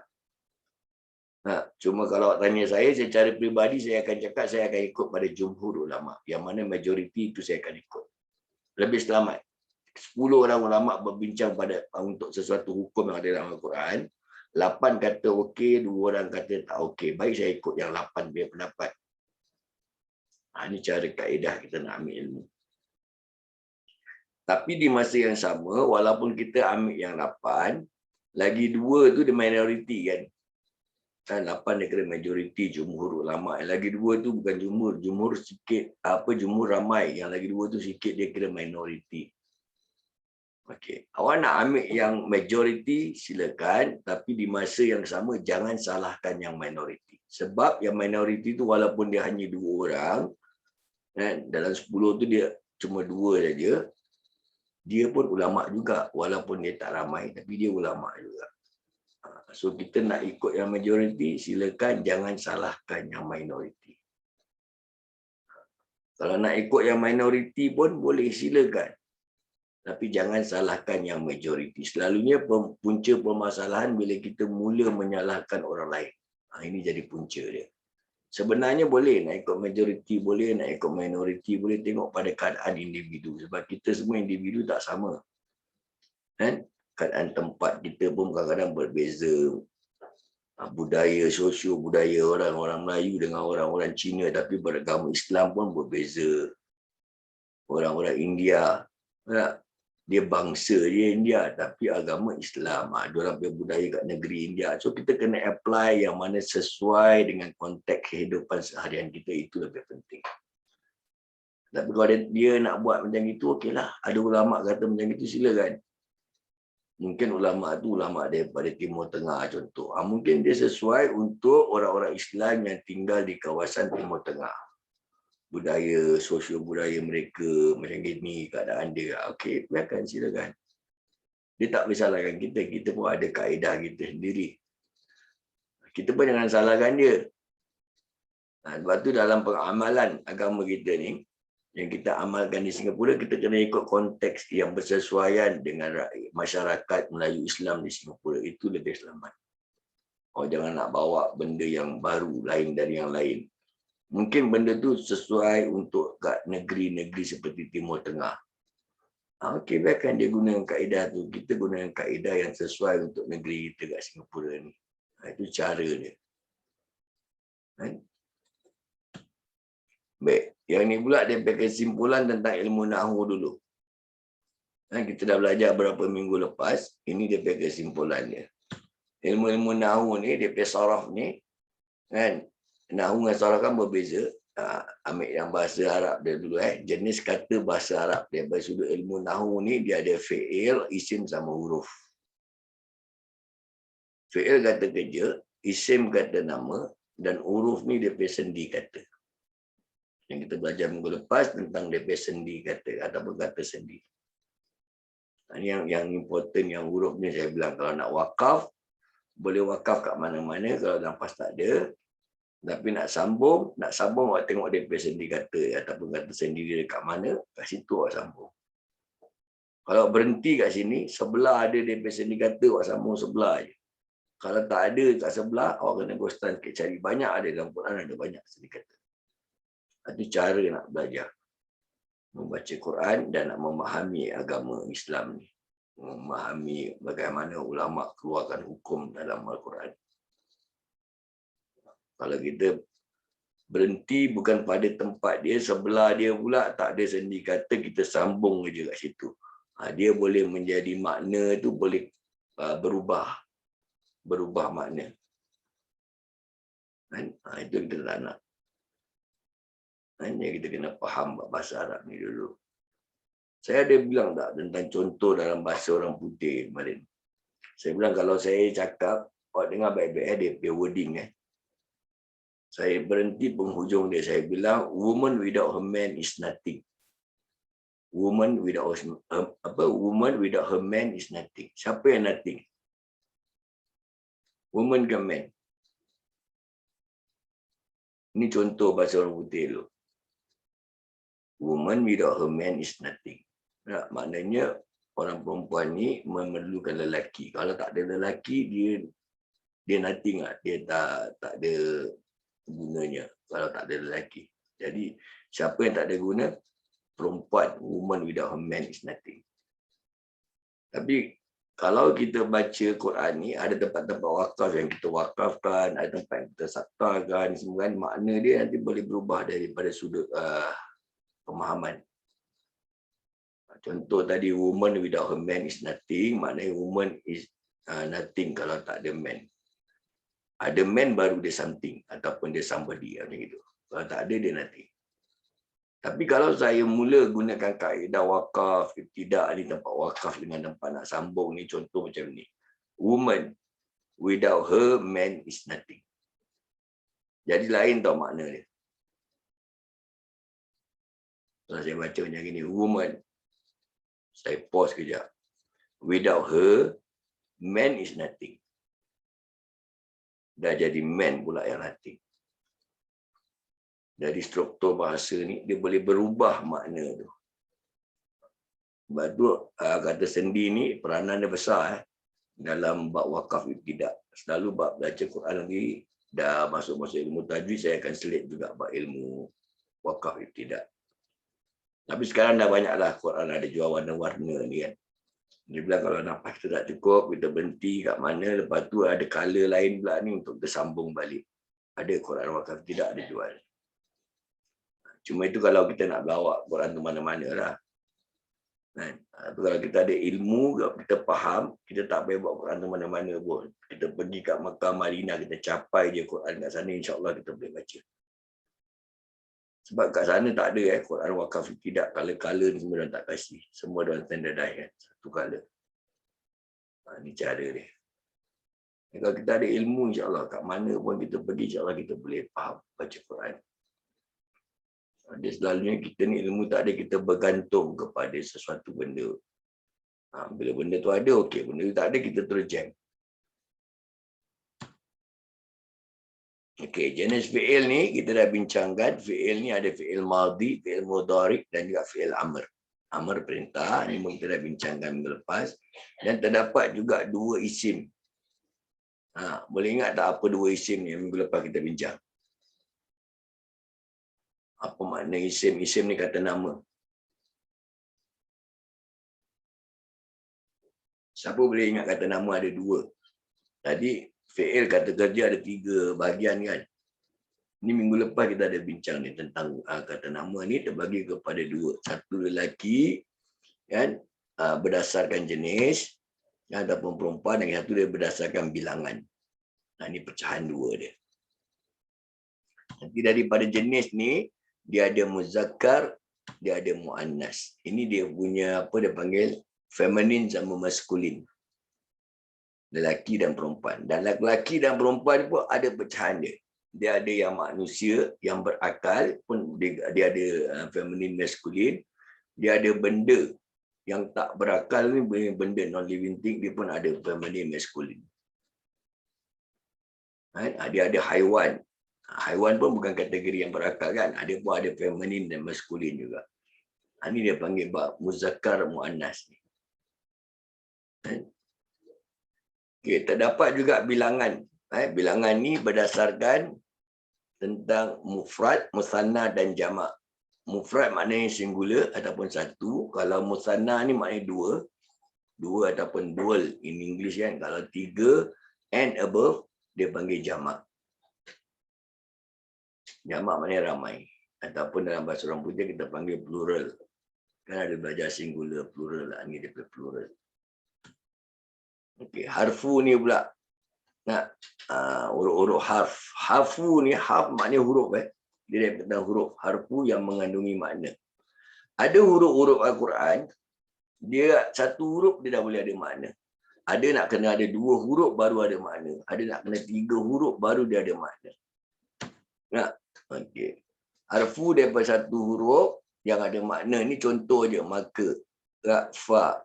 [SPEAKER 1] Cuma kalau awak tanya saya, secara peribadi saya akan cakap saya akan ikut pada jumhur ulama. Yang mana majoriti itu saya akan ikut. Lebih selamat. 10 orang ulama berbincang untuk sesuatu hukum yang ada dalam Al-Quran. 8 kata okey, 2 orang kata tak okey. Baik saya ikut yang 8 dia pendapat. Ini cara kaedah kita nak ambil ilmu. Tapi di masa yang sama, walaupun kita ambil yang 8, lagi 2 tu dia minoriti kan. 8 dia kira majoriti jumhur ulama. Yang lagi 2 tu bukan jumhur. Jumhur sikit, jumhur ramai. Yang lagi 2 tu sikit dia kira minoriti. Okey. Awak nak ambil yang majoriti silakan. Tapi di masa yang sama jangan salahkan yang minoriti. Sebab yang minoriti tu walaupun dia hanya 2 orang. Dalam 10 tu dia cuma 2 saja. Dia pun ulama juga. Walaupun dia tak ramai. Tapi dia ulama juga. So kita nak ikut yang majoriti, silakan jangan salahkan yang minoriti. Kalau nak ikut yang minoriti pun boleh silakan. Tapi jangan salahkan yang majoriti. Selalunya punca permasalahan bila kita mula menyalahkan orang lain. Ini jadi punca dia. Sebenarnya boleh nak ikut majoriti, boleh nak ikut minoriti, boleh tengok pada keadaan individu. Sebab kita semua individu tak sama. Kan? Keadaan tempat kita pun kadang-kadang berbeza. Budaya, sosio budaya orang Melayu dengan orang-orang Cina tapi beragama Islam pun berbeza. Orang-orang India, dia bangsa dia India tapi agama Islam. Diorang punya budaya kat negeri India. So kita kena apply yang mana sesuai dengan konteks kehidupan seharian kita, itu lebih penting. Tapi kalau dia nak buat macam itu, okeylah. Ada ulama kata macam itu, silakan. Mungkin ulama tu ulama daripada Timur Tengah contoh. Mungkin dia sesuai untuk orang-orang Islam yang tinggal di kawasan Timur Tengah. Budaya, sosio budaya mereka macam gini keadaan dia. Okey, biarkan, silakan. Dia tak boleh salahkan kita. Kita pun ada kaedah kita sendiri. Kita pun jangan salahkan dia. Sebab tu dalam pengamalan agama kita ni, yang kita amalkan di Singapura, kita kena ikut konteks yang bersesuaian dengan masyarakat Melayu Islam di Singapura. Itu lebih selamat. Jangan nak bawa benda yang baru, lain dari yang lain. Mungkin benda tu sesuai untuk kat negeri-negeri seperti Timur Tengah. Okey, biarkan dia gunakan kaedah tu. Kita gunakan kaedah yang sesuai untuk negeri kita kat Singapura ni. Itu cara dia. Kan? Baik. Yang ni pula dia pakai kesimpulan tentang ilmu nahwu dulu. Kita dah belajar berapa minggu lepas. Ini dia pakai kesimpulan dia. Ilmu-ilmu nahwu ni, dia pakai saraf ni. Kan? Nahwu dengan saraf kan berbeza. Ambil yang bahasa Arab dia dulu. Jenis kata bahasa Arab. Dari sudut ilmu nahwu ni, dia ada fi'il, isim sama huruf. Fi'il kata kerja, isim kata nama, dan huruf ni dia punya sendi kata. Yang kita belajar minggu lepas tentang dia punya sendi kata ataupun kata sendi. Yang important, yang huruf ni saya bilang, kalau nak wakaf, boleh wakaf kat mana-mana kalau nafas tak ada. Tapi nak sambung awak tengok dia punya sendi kata ataupun kata sendi dia dekat mana, kat situ awak sambung. Kalau berhenti kat sini, sebelah ada dia punya sendi kata, awak sambung sebelah je. Kalau tak ada kat sebelah, awak kena gostan sikit cari. Banyak ada dalam Quran, ada banyak sendi kata. Itu cara nak belajar. Membaca Quran dan nak memahami agama Islam ni. Memahami bagaimana ulama keluarkan hukum dalam Al-Quran. Kalau kita berhenti bukan pada tempat dia, sebelah dia pula tak ada sendi kata, kita sambung je kat situ. Dia boleh menjadi makna tu boleh berubah makna. Itu kita tak nak. Hanya kita kena faham bahasa Arab ni dulu. Saya ada bilang tak tentang contoh dalam bahasa orang putih kemarin. Saya bilang kalau saya cakap, awak dengar baik-baik dia punya wording. Saya berhenti penghujung dia. Saya bilang, woman without her man is nothing. Woman without her man is nothing. Siapa yang nothing? Woman ke man? Ini contoh bahasa orang putih dulu. Woman without her man is nothing. Maknanya, orang perempuan ni memerlukan lelaki. Kalau tak ada lelaki, dia nothing lah. Dia tak ada gunanya kalau tak ada lelaki. Jadi siapa yang tak ada guna? Perempuan. Woman without her man is nothing. Tapi kalau kita baca Quran ni, ada tempat-tempat wakaf yang kita wakafkan, ada tempat yang kita saktarkan, semua kan, makna dia nanti boleh berubah daripada sudut pemahaman. Contoh tadi, woman without her man is nothing, maknanya woman is nothing kalau tak ada man. Ada man baru dia something ataupun dia somebody macam itu. Kalau tak ada dia nothing. Tapi kalau saya mula gunakan kaedah wakaf, tidak ni tempat wakaf dengan tempat nak sambung ni, contoh macam ni. Woman without her man is nothing. Jadi lain tau makna dia. Kalau saya baca macam ni, woman, saya pause kejap. Without her man is nothing. Dah jadi man pula yang nothing. Jadi struktur bahasa ni dia boleh berubah makna tu. Sebab tu kata sendi ni peranan dia besar dalam bab wakaf ibtidak. Selalu bab baca Quran lagi dah masuk ilmu tajwid, saya akan selit juga bab ilmu wakaf ibtidak. Tapi sekarang dah banyaklah Quran ada jual warna-warna ni kan. Dia bilang kalau nafas tu tak cukup, kita berhenti kat mana, lepas tu ada color lain pula ni untuk kita sambung balik. Ada Quran wakaf tidak ada jual. Cuma itu kalau kita nak bawa Quran tu mana-mana lah. Kalau kita ada ilmu, kita faham, kita tak payah bawa Quran tu mana-mana pun. Kita pergi kat Makkah, Madinah, kita capai je Quran kat sana, insyaAllah kita boleh baca. Sebab kat sana tak ada Quran wakaf tidak, color-color ni semua tak kasih. Semua dalam standardize kan, satu color. Ini cara dia. Kalau kita ada ilmu, insyaAllah kat mana pun kita pergi, insyaAllah kita boleh faham baca Quran. Dia selalunya kita ni ilmu tak ada, kita bergantung kepada sesuatu benda. Bila benda tu ada, okey. Benda tu tak ada, kita terus jam. Okey, jenis fi'il ni kita dah bincangkan. Fi'il ni ada fi'il madhi, fi'il mudhari' dan juga fi'il amr. Amr perintah, ni kita dah bincangkan minggu lepas. Dan terdapat juga dua isim. Boleh ingat tak apa dua isim ni minggu lepas kita bincang? Apa makna isim? Isim ni kata nama. Siapa boleh ingat kata nama ada dua? Tadi fi'il kata kerja ada 3 bahagian kan. Ini minggu lepas kita ada bincang ni tentang kata nama ni terbagi kepada 2. Satu lelaki kan, berdasarkan jenis ataupun perempuan, dan satu dia berdasarkan bilangan. Ini pecahan 2 dia. Nanti daripada jenis ni dia ada muzakkar, dia ada muannas. Ini dia punya apa dia panggil feminin sama maskulin. Lelaki dan perempuan. Dan lelaki dan perempuan pun ada pecahan dia. Dia ada yang manusia yang berakal pun dia ada feminin maskulin. Dia ada benda yang tak berakal ni, benda non living thing, dia pun ada feminin maskulin. Dia ada haiwan. Haiwan pun bukan kategori yang berakal kan. Ada pun ada feminin dan maskulin juga. Ini dia panggil bab muzakkar muannas ni. Okay, terdapat juga bilangan. Bilangan ni berdasarkan tentang mufrad, musanna dan jamak. Mufrad maknanya singular ataupun satu. Kalau musanna ni maknanya 2. 2 ataupun dual in English kan. Kalau 3 and above, dia panggil jamak. Jamak maknanya ramai. Ataupun dalam bahasa orang putih kita panggil plural. Kan ada belajar singular, plural lah. Ini dia plural. Okey, harfu ni pula. Nah, huruf harf. Harfu ni, harf maknanya huruf. Dia daripada huruf. Harfu yang mengandungi makna. Ada huruf-huruf Al-Quran, dia satu huruf dia dah boleh ada makna. Ada nak kena ada 2 huruf baru ada makna. Ada nak kena 3 huruf baru dia ada makna. Nah, okey. Harfu daripada satu huruf yang ada makna ni contoh je, maka, ra, fa.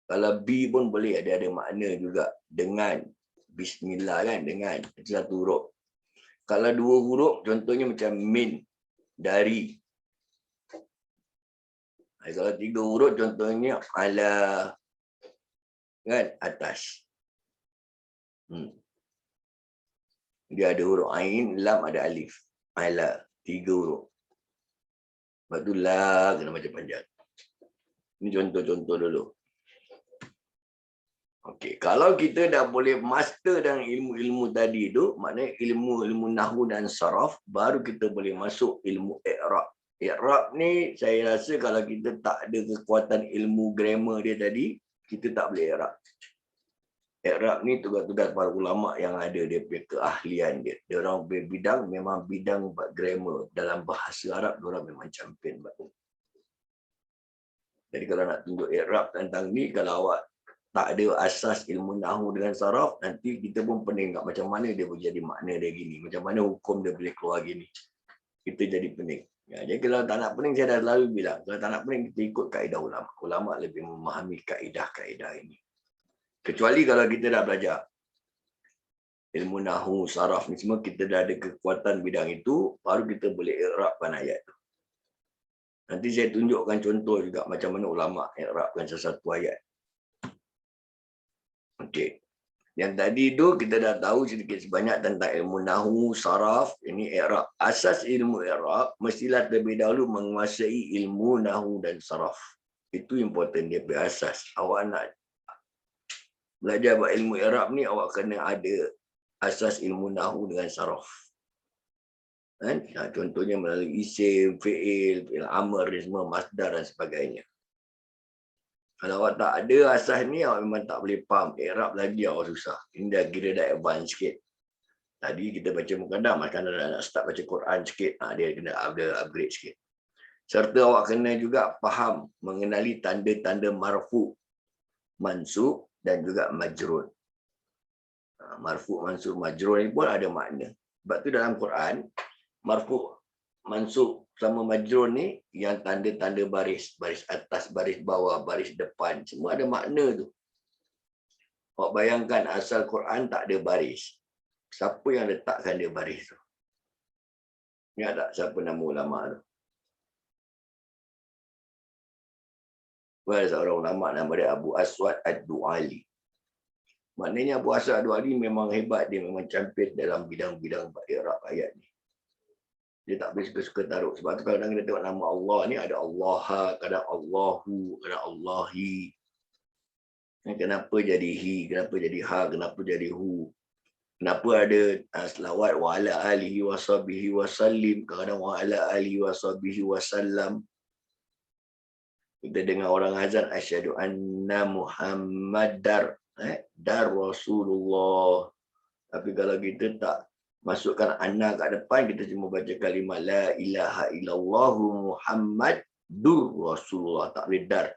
[SPEAKER 1] Kalau B pun boleh ada makna juga, dengan, bismillah kan, dengan, itu satu huruf. Kalau 2 huruf contohnya macam min, dari. Kalau 3 huruf contohnya ala, kan, atas. Dia ada huruf ain, lam, ada alif. Ala, 3 huruf. Sebab tu la kena baca panjang. Ini contoh-contoh dulu. Okey, kalau kita dah boleh master dalam ilmu-ilmu tadi tu, maknanya ilmu-ilmu nahwu dan saraf, baru kita boleh masuk ilmu i'rab. I'rab ni saya rasa kalau kita tak ada kekuatan ilmu grammar dia tadi, kita tak boleh i'rab. I'rab ni tugas-tugas para ulama yang ada dia punya keahlian dia. Dia orang berbidang, memang bidang grammar. Dalam bahasa Arab, dia orang memang champion. Jadi kalau nak tunjuk i'rab tentang ni, kalau awak tak ada asas ilmu nahwu dengan saraf, nanti kita pun pening tak macam mana dia boleh jadi makna dia gini. Macam mana hukum dia boleh keluar gini. Kita jadi pening. Ya, jadi kalau tak nak pening, saya dah selalu bilang. Kalau tak nak pening, kita ikut kaedah ulama. Ulama lebih memahami kaedah-kaedah ini. Kecuali kalau kita dah belajar ilmu nahwu, saraf ni semua, kita dah ada kekuatan bidang itu, baru kita boleh i'rabkan ayat tu. Nanti saya tunjukkan contoh juga macam mana ulama i'rabkan sesuatu ayat. Okey. Yang tadi tu kita dah tahu sedikit sebanyak tentang ilmu nahwu, saraf, ini i'rab. Asas ilmu i'rab mestilah terlebih dahulu menguasai ilmu nahwu dan saraf. Itu important, dia berasas. Awak nak belajar buat ilmu i'rab ni, awak kena ada asas ilmu nahwu dengan saraf. Kan? Nah, contohnya melalui isim, fi'il, fi'il amr, semua masdar dan sebagainya. Kalau awak tak ada asas ni, awak memang tak boleh faham. I'rab lagi awak susah. Ini dah kira dah advance sikit. Tadi kita baca mukadam, makan nak start baca Quran sikit, dia kena upgrade sikit. Serta awak kena juga faham, mengenali tanda-tanda marfu, mansub dan juga majrur. Marfu, mansub, majrur ni pun ada makna. Sebab tu dalam Quran, marfu, mansub sama majrur ni yang tanda-tanda baris, baris atas, baris bawah, baris depan, semua ada makna tu. Awak bayangkan asal Quran tak ada baris. Siapa yang letakkan dia baris tu? Ingat tak siapa nama ulama tu? Ada seorang ulama nama dia Abu Aswad Ad-Du'ali. Maknanya Abu Aswad Ad-Du'ali memang hebat, dia memang champion dalam bidang-bidang i'rab ayat ni. Dia tak boleh suka-suka taruh. Sebab tu kadang kita tengok nama Allah ni ada Allah, kadang Allahu, kadang Allahi. Kenapa jadi hi, kenapa jadi ha, kenapa jadi hu. Kenapa ada selawat wa ala alihi wa sahbihi wa sallim, kadang wa ala alihi wa sahbihi wa sallam. Kita dengar orang azan asyhadu anna Muhammadar dar Rasulullah. Tapi kalau kita tak masukkan anna kat depan, kita cuma baca kalimah la ilaha illallah Muhammadur Rasulullah, tak boleh dar.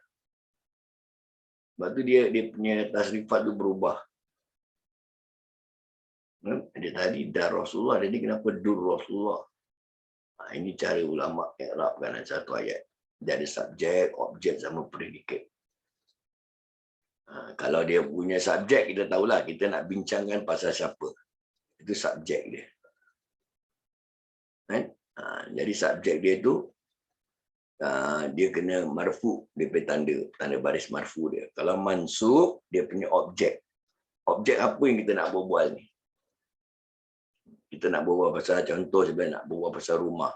[SPEAKER 1] Sebab tu dia punya tasrifat tu berubah. Dia tadi dar Rasulullah, jadi kenapa dur Rasulullah? Ini cara ulama i'rabkan satu ayat. Dia ada subjek, objek sama predikat. Kalau dia punya subjek, kita tahulah kita nak bincangkan pasal siapa. Itu subjek dia. Jadi subjek dia tu dia kena marfu, dia punya tanda baris marfu dia. Kalau mansub, dia punya objek. Objek apa yang kita nak berbual ni? Kita nak berbual pasal, contoh sebenarnya nak berbual pasal rumah.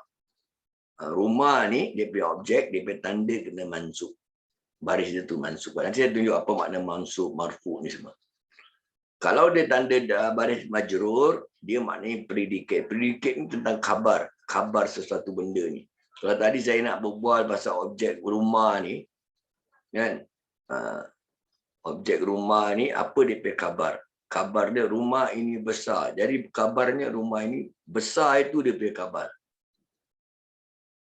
[SPEAKER 1] Rumah ni dia punya objek, dia punya tanda kena mansub. Baris dia tu mansub. Nanti saya tunjuk apa makna mansub, marfu ni semua. Kalau dia tanda baris majrur, dia maknanya predikat. Predikat ni tentang khabar. Khabar sesuatu benda ni. Kalau tadi saya nak berbual pasal objek rumah ni, kan? Objek rumah ni, apa dia punya khabar? Khabar dia rumah ini besar. Jadi khabarnya rumah ini besar, itu dia punya khabar.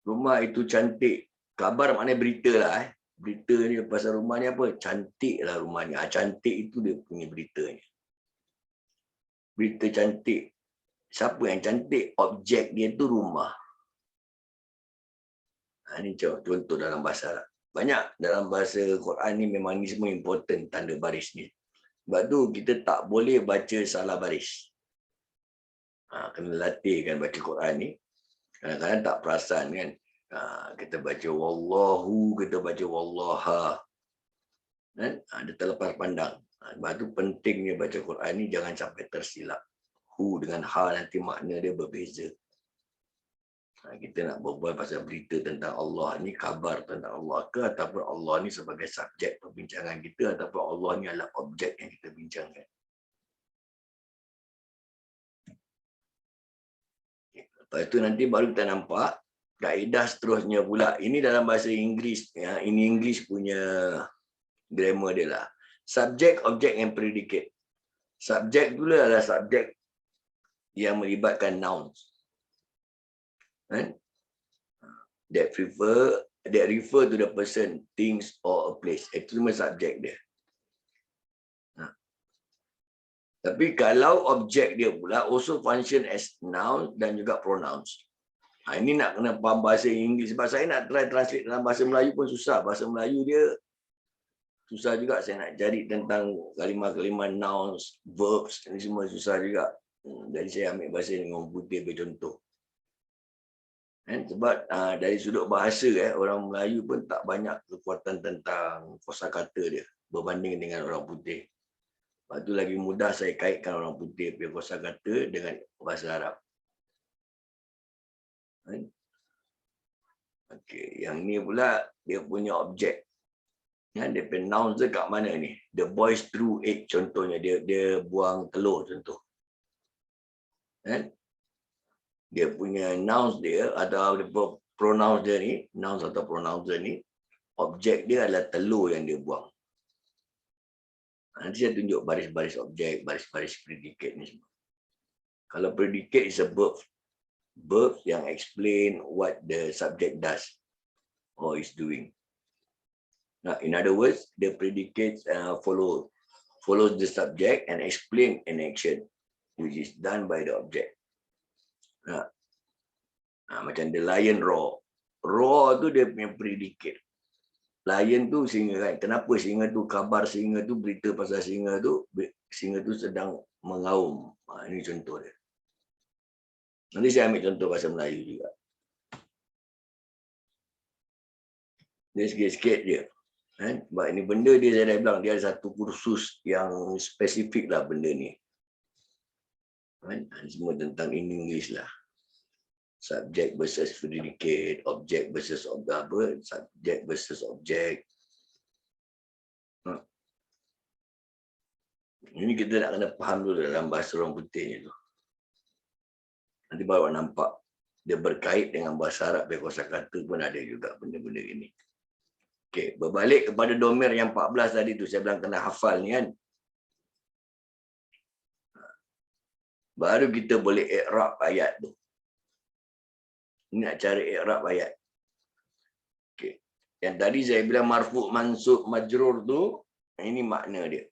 [SPEAKER 1] Rumah itu cantik. Khabar maknanya berita lah. Berita ni pasal rumah ni apa? Cantik lah rumah ni. Cantik itu dia punya berita ni. Berita cantik. Siapa yang cantik? Objek dia tu rumah. Ini contoh dalam bahasa Arab. Banyak dalam bahasa Quran ni memang ni semua important tanda baris ni. Sebab tu kita tak boleh baca salah baris. Kena latihkan baca Quran ni. Kadang-kadang tak perasan kan. Kita baca wallahu, kita baca wallaha. Dia terlepas pandang. Sebab tu pentingnya baca Quran ni jangan sampai tersilap. Hu dengan ha nanti makna dia berbeza. Kita nak berbual pasal berita tentang Allah ni, khabar tentang Allah ke, ataupun Allah ni sebagai subjek perbincangan kita, ataupun Allah ni adalah objek yang kita bincangkan. Lepas tu nanti baru kita nampak kaedah seterusnya pula. Ini dalam bahasa Inggeris. Ini English punya grammar dia lah. Subjek, objek and predicate. Subjek dulu adalah subjek yang melibatkan nouns. That refer to the person, things or a place. Itu cuma subjek dia. Tapi kalau objek dia pula also function as noun dan juga pronouns. Ini nak kena faham bahasa Inggeris. Sebab saya nak try translate dalam bahasa Melayu pun susah. Bahasa Melayu dia susah juga. Saya nak cari tentang kalimah-kalimah nouns, verbs. Ini semua susah juga. Jadi saya ambil bahasa ni orang putih bagi contoh. Sebab dari sudut bahasa orang Melayu pun tak banyak kekuatan tentang kosakata dia berbanding dengan orang putih. Lepas tu lagi mudah saya kaitkan orang putih punya kosakata dengan bahasa Arab. Okey, yang ni pula dia punya objek. Dia punya nouns dia kat mana ni? The boys threw egg contohnya, dia buang telur contoh. Dia punya nouns dia atau pronouns dia ni, nouns atau pronouns dia ni, objek dia adalah telur yang dia buang. Nanti saya tunjuk baris-baris objek, baris-baris predikat ni semua. Kalau predikat is a verb. Verb yang explain what the subject does or is doing. Now, in other words, the predicate follows the subject and explain an action which is done by the object. Macam the lion roar. Roar tu dia punya predikat. Lion tu singa kan. Kenapa singa tu, khabar singa tu, berita pasal singa tu sedang mengaum. Ini contoh dia. Nanti saya ambil contoh bahasa Melayu juga. Dia sikit-sikit je. Sebab ini benda dia saya dah bilang, dia ada satu kursus yang spesifik lah benda ni. Semua tentang English lah. Subjek versus predicate, objek versus apa, subjek versus objek. Ini kita nak kena faham dulu dalam bahasa orang putih ni tu. Nanti baru nampak dia berkait dengan bahasa Arab, dia kosakata pun ada juga benda-benda ini. Okey, berbalik kepada domir yang 14 tadi tu, saya bilang kena hafal ni kan. Baru kita boleh i'rab ayat tu. Ini nak cari i'rab ayat. Okey. Yang tadi saya bilang marfu', mansub, majrur tu, ini makna dia.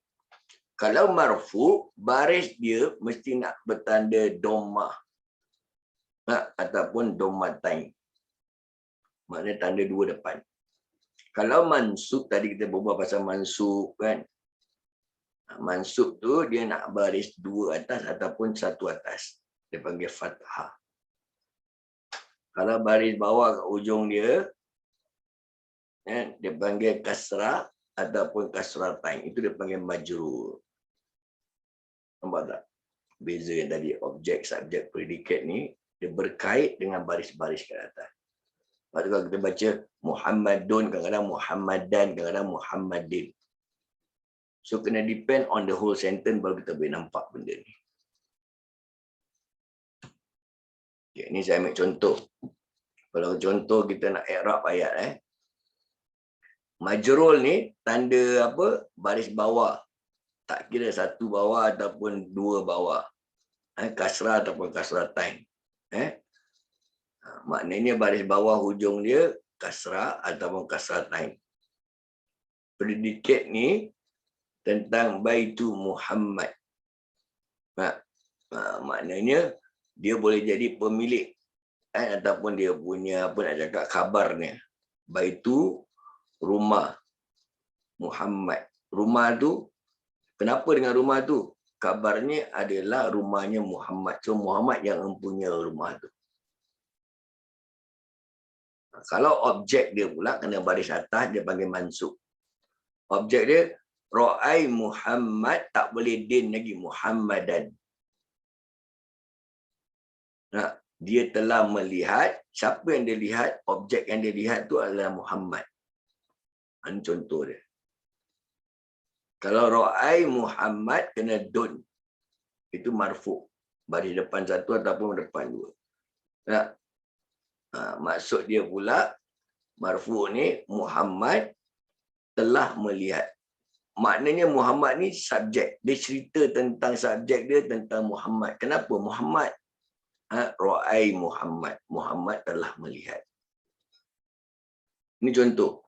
[SPEAKER 1] Kalau marfu', baris dia mesti nak bertanda dhammah. Ataupun dhammatain. Maknanya tanda dua depan. Kalau mansub, tadi kita berbual pasal mansub kan. Mansub tu dia nak baris dua atas ataupun satu atas. Dia panggil fathah. Kalau baris bawah kat ujung dia, dia panggil kasrah ataupun kasratain. Itu dia panggil majrur. Nampak tak? Beza yang tadi objek, subjek, predikat ni, dia berkait dengan baris-baris kat atas. Lepas tu kalau kita baca Muhammadun, kadang-kadang Muhammadan, kadang-kadang Muhammadin. So kena depend on the whole sentence baru kita boleh nampak benda ni. Okay, ni saya ambil contoh. Kalau contoh kita nak i'rab ayat majrul ni tanda apa? Baris bawah. Tak kira satu bawah ataupun dua bawah. Kasrah ataupun kasratain. Maknanya baris bawah hujung dia kasrah ataupun kasratain. Predikat ni tentang baitu Muhammad. Maknanya dia boleh jadi pemilik ataupun dia punya apa nak cakap khabarnya. Baitu rumah Muhammad. Rumah tu, kenapa dengan rumah tu? Kabarnya adalah rumahnya Muhammad. So Muhammad yang mempunyai rumah tu. Kalau objek dia pula kena baris atas, dia panggil mansub. Objek dia Ra'ai Muhammad, tak boleh din lagi, Muhammadan. Dia telah melihat, siapa yang dia lihat, objek yang dia lihat tu adalah Muhammad. Ini contoh dia. Kalau Ra'ai Muhammad kena dun. Itu marfu'. Baris depan satu ataupun depan dua. Maksud dia pula, marfu' ni Muhammad telah melihat. Maknanya Muhammad ni subjek. Dia cerita tentang subjek dia, tentang Muhammad. Kenapa? Muhammad. Ra'ai Muhammad. Muhammad telah melihat. Ini contoh.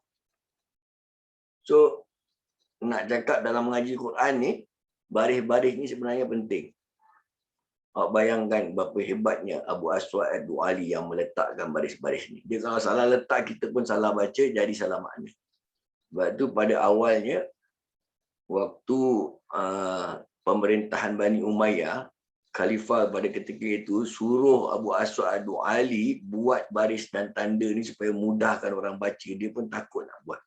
[SPEAKER 1] So, nak cakap dalam mengaji Quran ni, baris-baris ni sebenarnya penting. Awak bayangkan berapa hebatnya Abu Aswad Ad-Du'ali yang meletakkan baris-baris ni. Dia kalau salah letak, kita pun salah baca, jadi salah makna. Sebab tu pada awalnya, waktu pemerintahan Bani Umayyah, Khalifah pada ketika itu suruh Abu Aswad Ad-Du'ali buat baris dan tanda ni supaya mudahkan orang baca. Dia pun takut nak buat.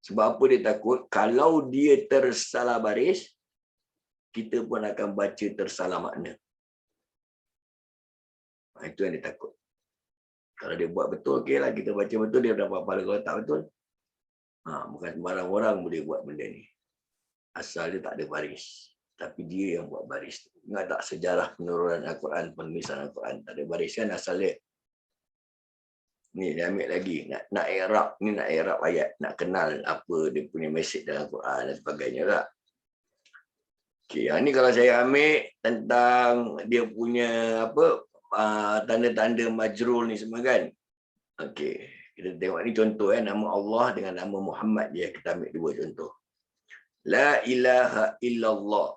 [SPEAKER 1] Sebab apa dia takut? Kalau dia tersalah baris, kita pun akan baca tersalah makna. Itu yang dia takut. Kalau dia buat betul, okeylah, kita baca betul, dia dapat pahala. Kalau tak betul, bukan sembarang orang boleh buat benda ni. Asal dia tak ada baris. Tapi dia yang buat baris. Ingat tak sejarah penurunan Al-Quran, penulisan Al-Quran? Tak ada baris kan asal dia. Ni dia ambil lagi. Nak i'rab. Ni nak i'rab ayat. Nak kenal apa dia punya mesej dalam Al-Quran dan sebagainya tak? Okay, yang ni kalau saya ambil tentang dia punya apa tanda-tanda majrul ni semua kan. Okey, kita tengok ni contoh nama Allah dengan nama Muhammad dia. Kita ambil dua contoh. La ilaha illallah.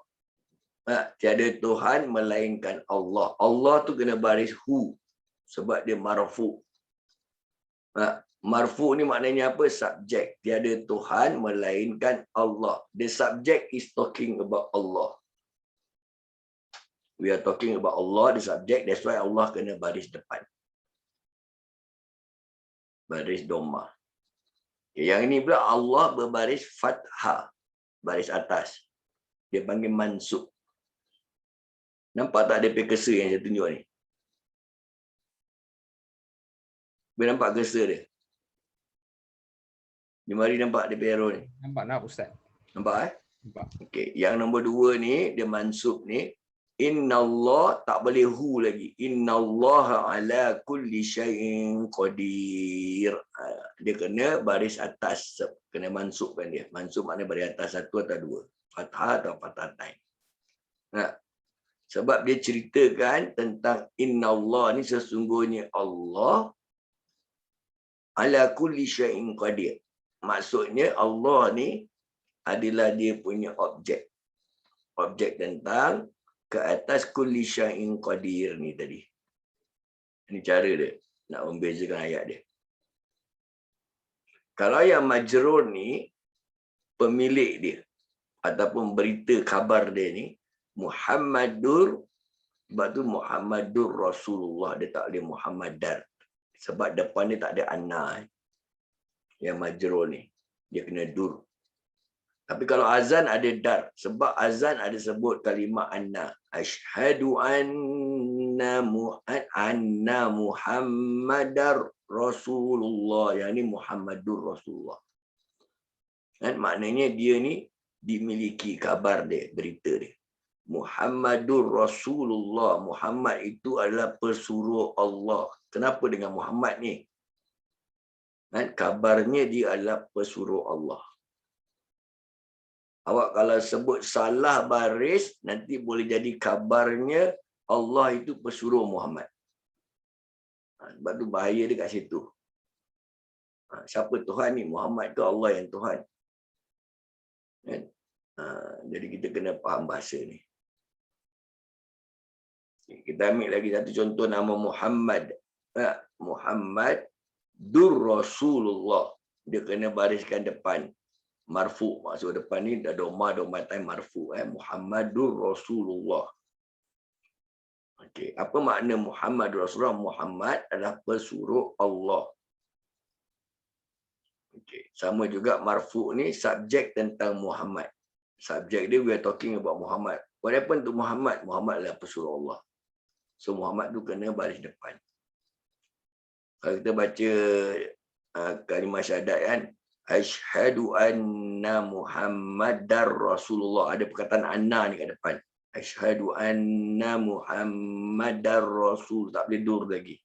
[SPEAKER 1] Tiada Tuhan melainkan Allah. Allah tu kena baris hu sebab dia marfu. Marfu ni maknanya apa? Subjek. Tiada Tuhan melainkan Allah. The subject is talking about Allah. We are talking about Allah, the subject. That's why Allah kena baris depan. Baris dhammah. Yang ini pula Allah berbaris fathah. Baris atas. Dia panggil mansub. Nampak tak ada pekesa yang saya tunjuk ni? Boleh nampak cursor dia? Di mari nampak dia punya arrow ni?
[SPEAKER 3] Nampak nak Ustaz?
[SPEAKER 1] Nampak
[SPEAKER 3] Nampak.
[SPEAKER 1] Okey, yang nombor 2 ni dia mansub ni, innallah tak boleh hu lagi. Innallaha ala kulli syai'in qadir. Dia kena baris atas, kena mansubkan dia. Mansub maknanya baris atas satu atau dua. Fathah atau fathatain. Sebab dia ceritakan tentang innallah ni sesungguhnya Allah ala kulli syai'in qadir. Maksudnya Allah ni adalah dia punya objek. Objek tentang ke atas kulli syai'in qadir ni tadi. Ini cara dia nak membezakan ayat dia. Kalau yang majrur ni pemilik dia ataupun berita khabar dia ni Muhammadur, sebab tu Muhammadur Rasulullah, dia tak boleh Muhammadar. Sebab depan dia tak ada anna. Yang majrur ni dia kena dur. Tapi kalau azan ada dar, sebab azan ada sebut kalimah anna. Asyhadu anna Muhammadar Rasulullah. Yang ni Muhammadur Rasulullah. Dan maknanya dia ni dimiliki khabar dia, berita dia. Muhammadur Rasulullah. Muhammad itu adalah pesuruh Allah. Kenapa dengan Muhammad ni? Dan kabarnya dia adalah pesuruh Allah. Awak kalau sebut salah baris, nanti boleh jadi kabarnya Allah itu pesuruh Muhammad. Sebab tu bahaya dia kat situ. Siapa Tuhan ni? Muhammad ke Allah yang Tuhan? Jadi kita kena faham bahasa ni. Kita ambil lagi satu contoh nama Muhammad. Muhammad Dur Rasulullah. Dia kena bariskan depan. Marfu, maksud depan ni ada domah marfu. Muhammadur Rasulullah. Okey, apa makna Muhammad Rasulullah? Muhammad adalah pesuruh Allah. Okey, sama juga marfu ni subjek tentang Muhammad. Subjek dia we are talking about Muhammad. What happened to Muhammad? Muhammad adalah pesuruh Allah. So Muhammad tu kena baris depan. Kalau kita baca kalimah syahadat kan, asyhadu anna Muhammadar Rasulullah. Ada perkataan anna ni kat depan. Asyhadu anna Muhammadar Rasul. Tak boleh dur lagi.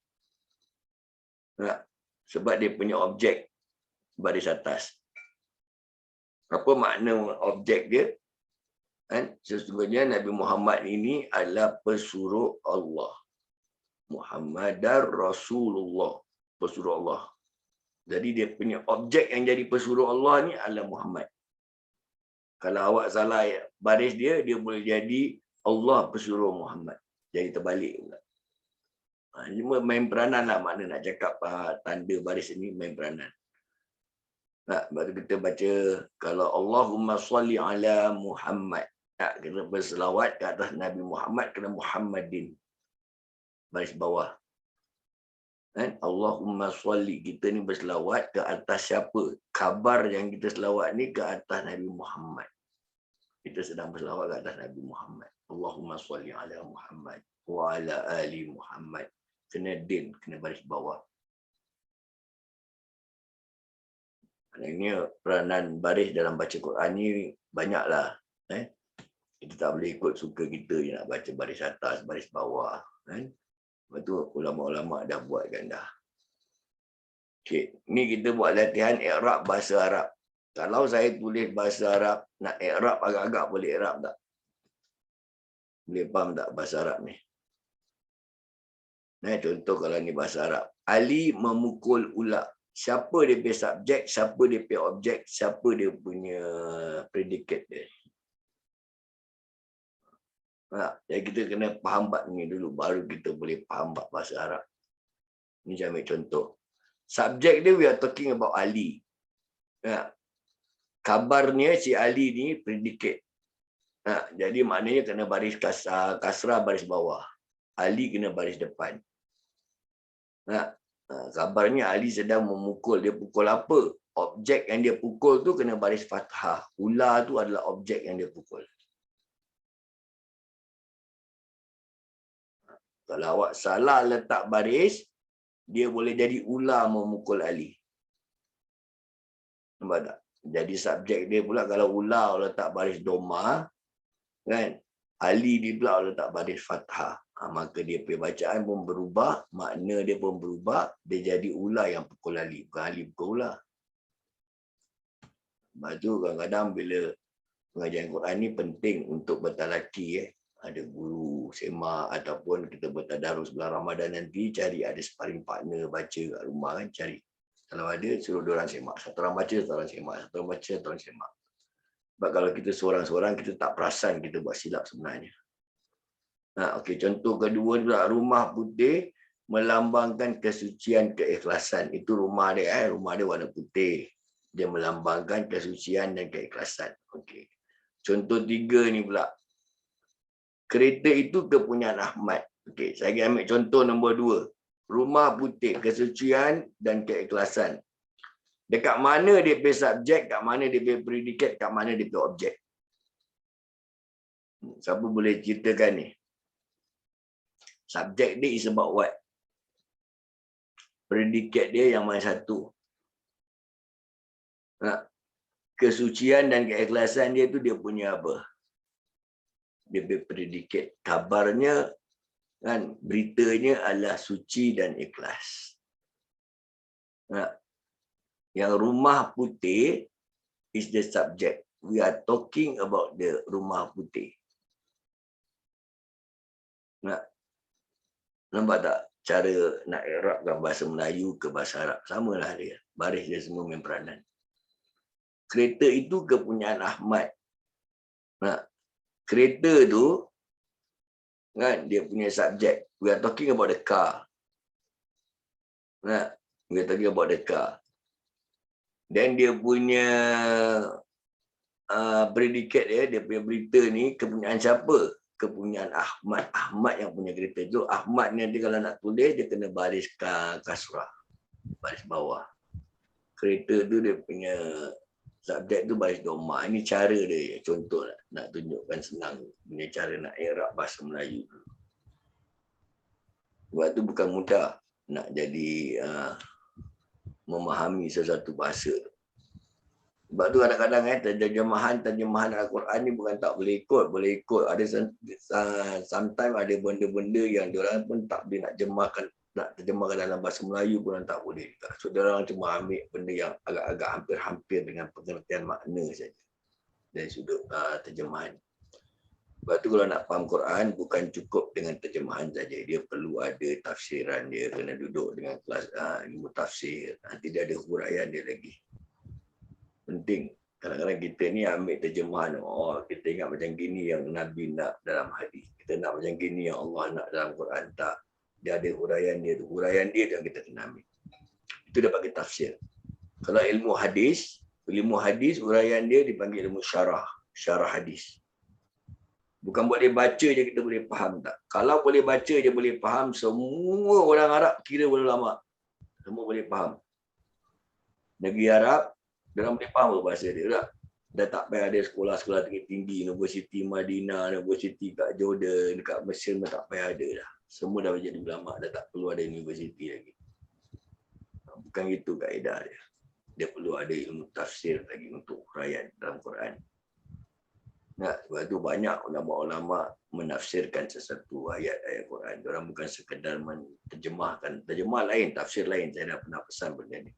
[SPEAKER 1] Sebab dia punya objek baris atas. Apa makna objek dia? Sesungguhnya Nabi Muhammad ini adalah pesuruh Allah. Muhammadar Rasulullah. Pesuruh Allah. Jadi dia punya objek yang jadi pesuruh Allah ni adalah Muhammad. Kalau awak salah baris dia, dia boleh jadi Allah pesuruh Muhammad. Jadi terbalik pula. Cuma main peranan lah makna nak cakap tanda baris ini main peranan. Sebab tu kita baca, kalau Allahumma salli ala Muhammad. Kita berselawat ke atas Nabi Muhammad, kena Muhammadin. Baris bawah. Allahumma salli, kita ni berselawat ke atas siapa? Khabar yang kita selawat ni ke atas Nabi Muhammad. Kita sedang berselawat ke atas Nabi Muhammad. Allahumma salli ala Muhammad wa ala ali Muhammad. Kena din, kena baris bawah. Ini peranan baris dalam baca Quran ni banyaklah. Kita tak boleh ikut suka kita je nak baca baris atas, baris bawah. Lepas tu ulama-ulama dah buatkan dah. Okay. Ni kita buat latihan i'rab bahasa Arab. Kalau saya tulis bahasa Arab, nak i'rab agak-agak boleh i'rab tak? Boleh faham tak bahasa Arab ni? Contoh kalau ni bahasa Arab. Ali memukul ular. Siapa dia punya subjek, siapa dia punya objek, siapa dia punya predicate dia. Jadi kita kena faham bab ni dulu, baru kita boleh faham bab bahasa Arab. Ni saya ambil contoh. Subjek dia we are talking about Ali. Kabarnya si Ali ni predicate. Jadi maknanya kena baris kasrah baris bawah. Ali kena baris depan. Kabarnya Ali sedang memukul. Dia pukul apa? Objek yang dia pukul tu kena baris fathah. Ular tu adalah objek yang dia pukul. Kalau awak salah letak baris, dia boleh jadi ular memukul Ali. Nampak tak? Jadi subjek dia pula kalau ular letak baris doma, kan? Ali dia pula letak baris fathah. Maka dia punya bacaan pun berubah, makna dia pun berubah, dia jadi ular yang pukul Ali. Bukan Ali pukul ular. Sebab tu kadang-kadang bila pengajian Quran ni penting untuk bertalaki. Ada guru semak ataupun kita bertadarus bulan Ramadan nanti, cari ada sparring partner baca kat rumah kan, cari. Kalau ada, suruh diorang semak. Satu orang baca, satu orang semak. Satu orang baca, satu orang semak. Sebab kalau kita seorang-seorang, kita tak perasan kita buat silap sebenarnya. Okey, contoh kedua pula, rumah putih melambangkan kesucian, keikhlasan. Itu rumah dia, rumah dia warna putih. Dia melambangkan kesucian dan keikhlasan. Okey. Contoh tiga ni pula. Kereta itu kepunyaan Ahmad. Okey, saya ambil contoh nombor 2. Rumah putih, kesucian dan keikhlasan. Dekat mana dia punya subjek, kat mana dia punya predikat, kat mana dia punya objek. Siapa boleh ceritakan ni? Subjek dia is about what? Predikat dia yang mana satu? Kesucian dan keikhlasan dia tu dia punya apa? Dia punya predikat. Kabarnya, kan, beritanya adalah suci dan ikhlas. Yang rumah putih is the subject. We are talking about the rumah putih. Nampak tak cara nak i'rabkan bahasa Melayu ke bahasa Arab? Samalah dia. Baris dia semua main peranan. Kereta itu kepunyaan Ahmad. Kereta tu, kan, dia punya subjek. We are talking about the car. We are talking about the car. Dan dia punya predikat dia punya berita ni kepunyaan siapa? Kepunyaan Ahmad. Ahmad yang punya kereta tu. Ahmad ni nanti kalau nak tulis, dia kena baris kasrah. Baris bawah. Kereta tu dia punya subjek tu baris doma. Ini cara dia. Contoh nak tunjukkan senang. Punya cara nak i'rab bahasa Melayu. Sebab tu bukan mudah nak jadi memahami sesuatu bahasa. Sebab tu kadang-kadang terjemahan Al-Quran ni bukan tak boleh ikut, boleh ikut. Ada sometimes ada benda-benda yang diorang pun tak boleh nak terjemahkan dalam bahasa Melayu pun tak boleh. So diorang cuma ambil benda yang agak-agak hampir-hampir dengan pengertian makna saja dari sudut terjemahan. Sebab tu kalau nak faham Quran bukan cukup dengan terjemahan saja, dia perlu ada tafsiran dia, kena duduk dengan kelas ilmu tafsir. Nanti dia ada huraian dia lagi. Penting. Kadang-kadang kita ni ambil terjemahan, kita ingat macam gini yang Nabi nak dalam hadis. Kita nak macam gini yang Allah nak dalam Quran. Tak. Dia ada huraian dia tu. Huraian dia yang kita kena ambil. Itu dia panggil tafsir. Kalau ilmu hadis huraian dia dipanggil ilmu syarah. Syarah hadis. Bukan boleh baca je kita boleh faham, tak. Kalau boleh baca je boleh faham, semua orang Arab kira ulama. Semua boleh faham. Negeri Arab, diorang boleh faham bahasa dia tak? Dah tak payah ada sekolah-sekolah tinggi-tinggi, Universiti Madinah, Universiti kat Jordan, dekat Mesir pun tak payah ada dah. Semua dah jadi ulama, dah tak perlu ada universiti lagi. Bukan gitu kaedah dia. Dia perlu ada ilmu tafsir lagi untuk huraian dalam Quran. Sebab tu banyak ulama-ulama menafsirkan sesuatu ayat-ayat Quran. Diorang bukan sekadar menterjemahkan. Terjemah lain, tafsir lain. Saya dah pernah pesan benda ni.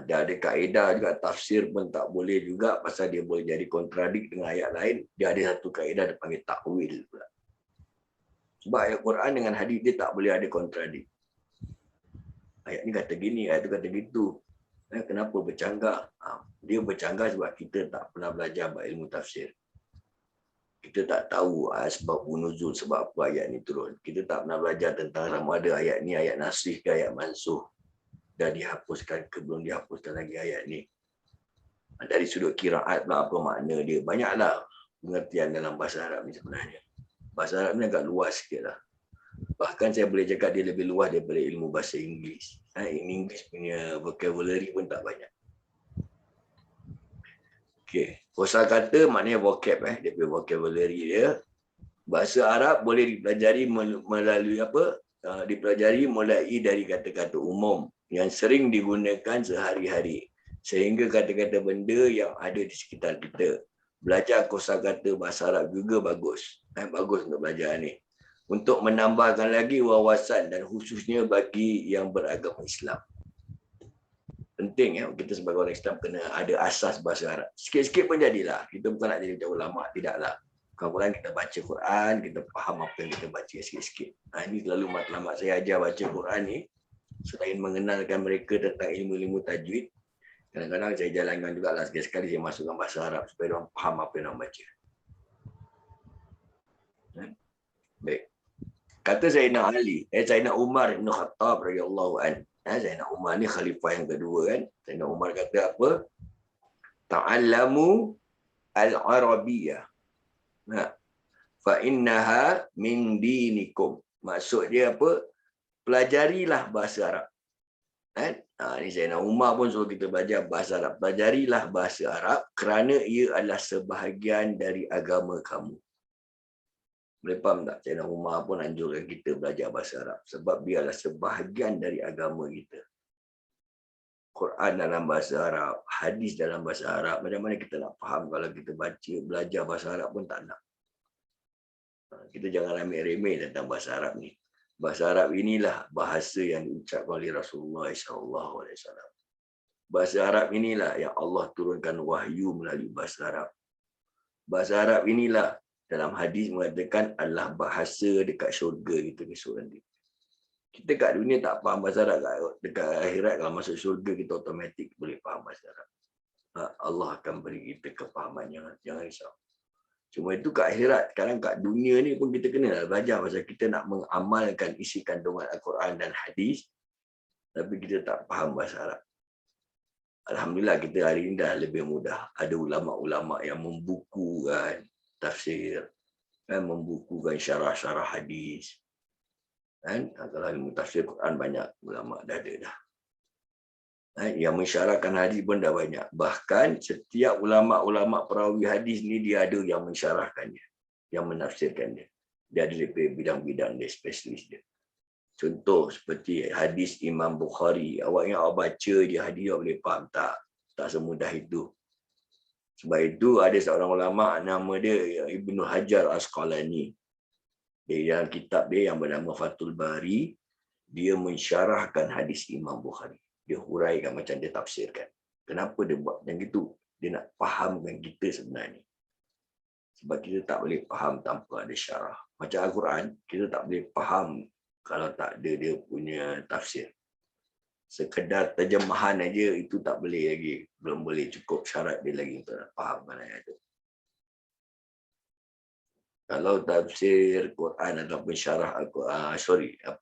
[SPEAKER 1] Dah ada kaedah juga, tafsir pun tak boleh juga pasal dia boleh jadi kontradik dengan ayat lain. Dia ada satu kaedah dia panggil takwil pula. Sebab ayat Quran dengan hadis dia tak boleh ada kontradik. Ayat ni kata gini, ayat tu kata gitu. Kenapa bercanggah? Dia bercanggah sebab kita tak pernah belajar ilmu tafsir. Kita tak tahu sebab nuzul, sebab apa ayat ni turun. Kita tak pernah belajar tentang sama ada ayat ni ayat nasih ke ayat mansuh. Dah dihapuskan ke belum dihapuskan lagi ayat ni. Dari sudut qiraat pula apa makna dia. Banyaklah pengertian dalam bahasa Arab ni sebenarnya. Bahasa Arab ni agak luas sikit lah. Bahkan saya boleh cakap dia lebih luas daripada ilmu bahasa Inggeris. Inggeris punya vocabulary pun tak banyak. Okey, kosakata maknanya vocab dia punya vocabulary dia. Bahasa Arab boleh dipelajari melalui apa? dipelajari mulai dari kata-kata umum yang sering digunakan sehari-hari sehingga kata-kata benda yang ada di sekitar kita. Belajar kosakata bahasa Arab juga bagus. Bagus untuk belajar ni. Untuk menambahkan lagi wawasan dan khususnya bagi yang beragama Islam. Penting ya, kita sebagai orang Islam kena ada asas bahasa Arab. Sikit-sikit pun jadilah. Kita bukan nak jadi macam ulama, tidaklah. Kadang-kadang kita baca Quran, kita faham apa yang kita baca sikit-sikit. Ini selalu matlamat saya ajar baca Quran ni. Selain mengenalkan mereka tentang ilmu-ilmu tajwid, kadang-kadang saya jalankan juga lah sekali-sekali saya masukkan bahasa Arab supaya orang faham apa yang orang baca. Baik. Kata Sayyidina Ali, Sayyidina Umar bin Khattab radhiyallahu anhu. Sayyidina Umar ni khalifah yang kedua kan. Sayyidina Umar kata apa? Ta'allamu al-Arabiyyah. Fa innaha min dinikum. Maksud dia apa? Pelajarilah bahasa Arab. Ini Sayyidina Umar pun suruh kita belajar bahasa Arab. Pelajarilah bahasa Arab kerana ia adalah sebahagian dari agama kamu. Boleh faham tak? Sayyidina Umar pun anjurkan kita belajar bahasa Arab. Sebab dia adalah sebahagian dari agama kita. Quran dalam bahasa Arab, hadis dalam bahasa Arab. Macam mana kita nak faham kalau kita baca, belajar bahasa Arab pun tak nak. Kita jangan ambil remeh tentang bahasa Arab ni. Bahasa Arab inilah bahasa yang diucapkan oleh Rasulullah SAW. Bahasa Arab inilah yang Allah turunkan wahyu melalui bahasa Arab. Bahasa Arab inilah dalam hadis mengatakan adalah bahasa dekat syurga kita besok nanti. Kita kat dunia tak faham bahasa Arab, dekat akhirat kalau masuk syurga kita automatik boleh faham bahasa Arab. Allah akan beri kita kefahaman, jangan risau. Cuma itu kat akhirat, sekarang kat dunia ni pun kita kena belajar pasal kita nak mengamalkan isi kandungan Al-Quran dan hadis, tapi kita tak faham bahasa Arab. Alhamdulillah kita hari ini dah lebih mudah. Ada ulama-ulama yang membukukan tafsir, membukukan syarah-syarah hadis. Kalau ilmu tafsir Quran banyak ulama dah ada dah. Yang mensyarahkan hadis pun dah banyak. Bahkan setiap ulama-ulama perawi hadis ni dia ada yang mensyarahkannya, yang menafsirkannya. Dia ada bidang-bidang dia, spesialis dia. Contoh seperti hadis Imam Bukhari. Awaknya awak baca je hadis awak boleh faham tak? Tak semudah itu. Sebab itu ada seorang ulama nama dia Ibnu Hajar Asqalani. Dia dalam kitab dia yang bernama Fathul Bari, dia mensyarahkan hadis Imam Bukhari. Dia huraikan macam dia tafsirkan. Kenapa dia buat macam itu? Dia nak fahamkan kita sebenarnya. Sebab kita tak boleh faham tanpa ada syarah. Macam Al-Quran, kita tak boleh faham kalau tak ada dia punya tafsir. Sekedar terjemahan aja itu tak boleh lagi. Belum boleh cukup syarat dia lagi untuk nak faham mana yang itu. Kalau tafsir Quran ataupun syarah Al-Quran,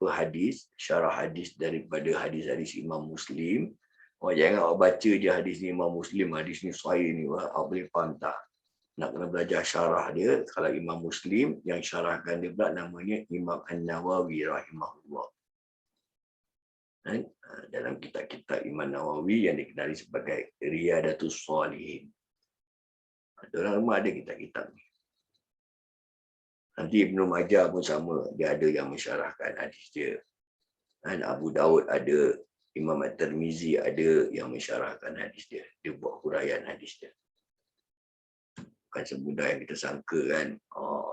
[SPEAKER 1] hadis, syarah hadis daripada hadis-hadis Imam Muslim, jangan awak baca je hadis ni Imam Muslim, hadis ni sahih ni, awak boleh faham tak? Nak kena belajar syarah dia. Kalau Imam Muslim, yang syarahkan dia pula namanya Imam An-Nawawi rahimahullah. Dalam kitab-kitab Imam Nawawi yang dikenali sebagai Riyadatus Shalihin. Orang rumah ada kitab-kitab ni. Nanti Ibnu Majah pun sama, dia ada yang mensyarahkan hadis dia. Abu Daud ada, Imam At-Tirmizi ada yang mensyarahkan hadis dia. Dia buat huraian hadis dia. Bukan semudah yang kita sangka kan.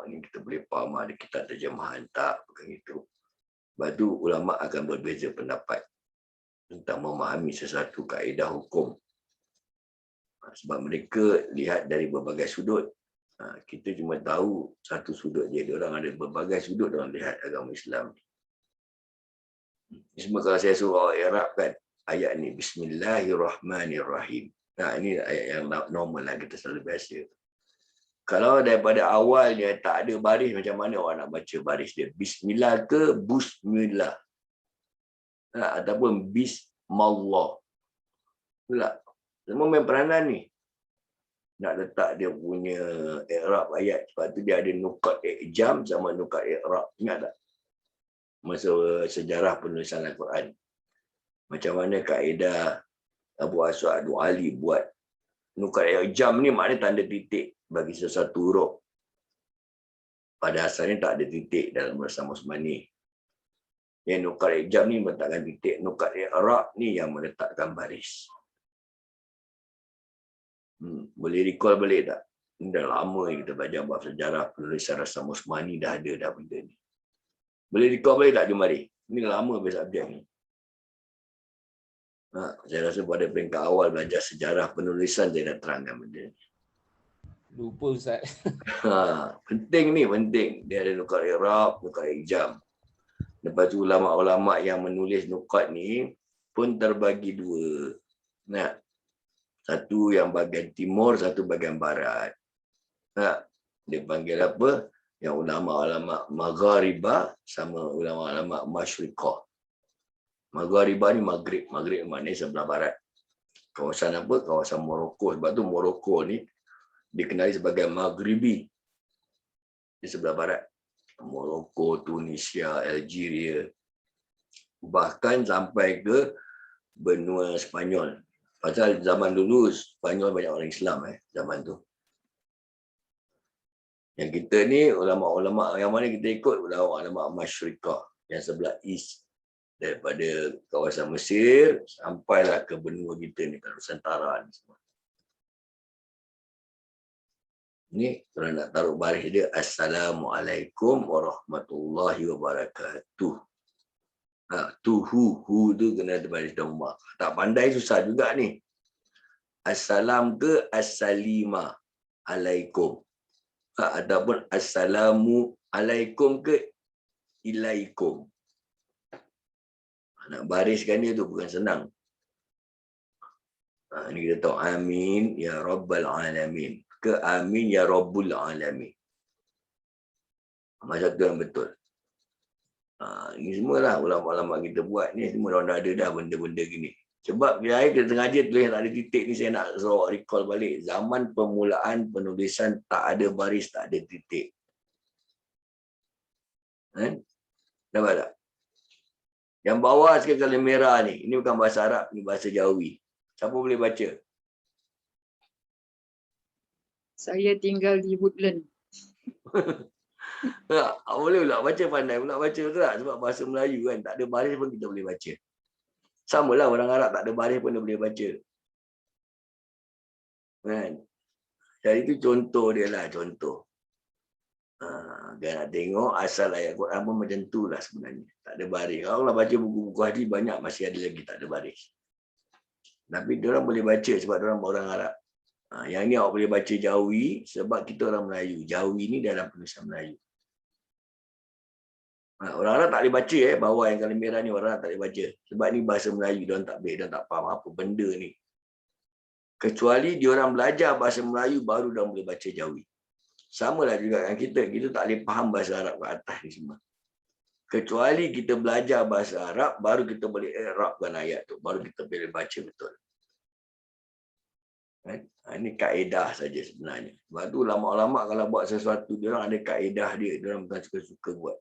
[SPEAKER 1] Ni kita boleh faham ada kitab terjemahan, tak, bukan itu. Sebab itu ulama akan berbeza pendapat tentang memahami sesuatu kaedah hukum. Sebab mereka lihat dari berbagai sudut. Kita cuma tahu satu sudut je. Diorang ada berbagai sudut dalam lihat agama Islam. Semua kalau saya suruh Arabkan ayat ni, Bismillahirrahmanirrahim. Ini ayat yang normal lah, kita selalu biasa. Kalau daripada awal dia tak ada baris, macam mana orang nak baca baris dia? Bismillah ke Bismillah? Ataupun Bismallah? Itulah. Semua main peranan ni. Nak letak dia punya i'rab ayat. Sebab tu dia ada nukat i'jam sama nukat i'rab. Ingat tak? Masa sejarah penulisan Al-Quran. Macam mana kaedah Abu Aswad Ali buat. Nukat i'jam ni maknanya tanda titik bagi sesuatu huruf. Pada asalnya tak ada titik dalam bahasa Osmani. Yang nukat ijab ni meletakkan titik, nukat i'rab ni yang meletakkan baris. Boleh recall balik tak? Ini dah lama kita belajar bab sejarah penulisan Rasam Osmani, dah ada dah benda ni. Boleh recall balik tak jemari? Ini dah lama bahasa subjek ni. Saya rasa pada peringkat awal belajar sejarah penulisan saya dah terangkan benda ni.
[SPEAKER 3] Lupa Ustaz.
[SPEAKER 1] Penting ni, penting. Dia ada nukat i'rab, nukat ijam. Lepas tu ulama-ulama yang menulis nukat ni pun terbagi dua. Nah, satu yang bahagian timur, satu bahagian barat. Dia panggil apa? Yang ulama-ulama Magharibah sama ulama-ulama Masyriqah. Magharibah ni Maghrib. Maghrib maknanya sebelah barat. Kawasan apa? Kawasan Morocco. Sebab tu Morocco ni dikenali sebagai Maghribi. Di sebelah barat. Morocco, Tunisia, Algeria. Bahkan sampai ke benua Spanyol. Pasal zaman dulu Spanyol banyak orang Islam zaman tu. Yang kita ni ulama-ulama yang mana kita ikut? Ulama-ulama Masyriqah yang sebelah east, daripada kawasan Mesir sampailah ke benua kita ni, ke Nusantara ni semua. Ni kalau nak taruh baris dia, Assalamualaikum warahmatullahi wabarakatuh. Hu tu kena ada baris dhamma. Tak pandai susah juga ni. Assalam ke assalima alaikum. Ataupun assalamu alaikum ke ilaikum. Nak bariskan dia tu bukan senang. Ini kita tahu amin ya rabbal alamin. Ke amin ya rabbul alamin. Macam tu yang betul. Ini semualah ulama-ulama kita buat ni, semua orang dah ada dah benda-benda gini. Sebab dia kita sengaja tulis tak ada titik ni, saya nak suruh recall balik. Zaman permulaan penulisan tak ada baris, tak ada titik. Nampak tak? Yang bawah sekali kalau merah ni, ini bukan bahasa Arab, ini bahasa Jawi. Siapa boleh baca?
[SPEAKER 2] Saya tinggal di Woodland.
[SPEAKER 1] Boleh pula baca, pandai pula baca betul tak? Sebab bahasa Melayu kan, tak ada baris pun kita boleh baca. Sama lah orang Arab tak ada baris pun dia boleh baca. Kan? Jadi itu contoh dia lah, contoh. Dia nak tengok asal ayat Quran pun macam tu lah sebenarnya. Tak ada baris. Kalau lah baca buku-buku hadis banyak masih ada lagi tak ada baris. Tapi diorang boleh baca sebab diorang orang Arab. Yang ni awak boleh baca Jawi sebab kita orang Melayu. Jawi ni dalam penulisan Melayu. Orang Arab tak boleh baca bawah yang kalau merah ni orang Arab tak boleh baca. Sebab ni bahasa Melayu, diorang tak boleh, diorang tak faham apa benda ni. Kecuali diorang belajar bahasa Melayu baru diorang boleh baca Jawi. Sama lah juga dengan kita tak boleh faham bahasa Arab ke atas ni semua. Kecuali kita belajar bahasa Arab baru kita boleh i'rabkan ayat tu, baru kita boleh baca betul. Ini kaedah saja sebenarnya. Sebab tu ulama-ulama kalau buat sesuatu, diorang ada kaedah dia, diorang bukan suka-suka buat.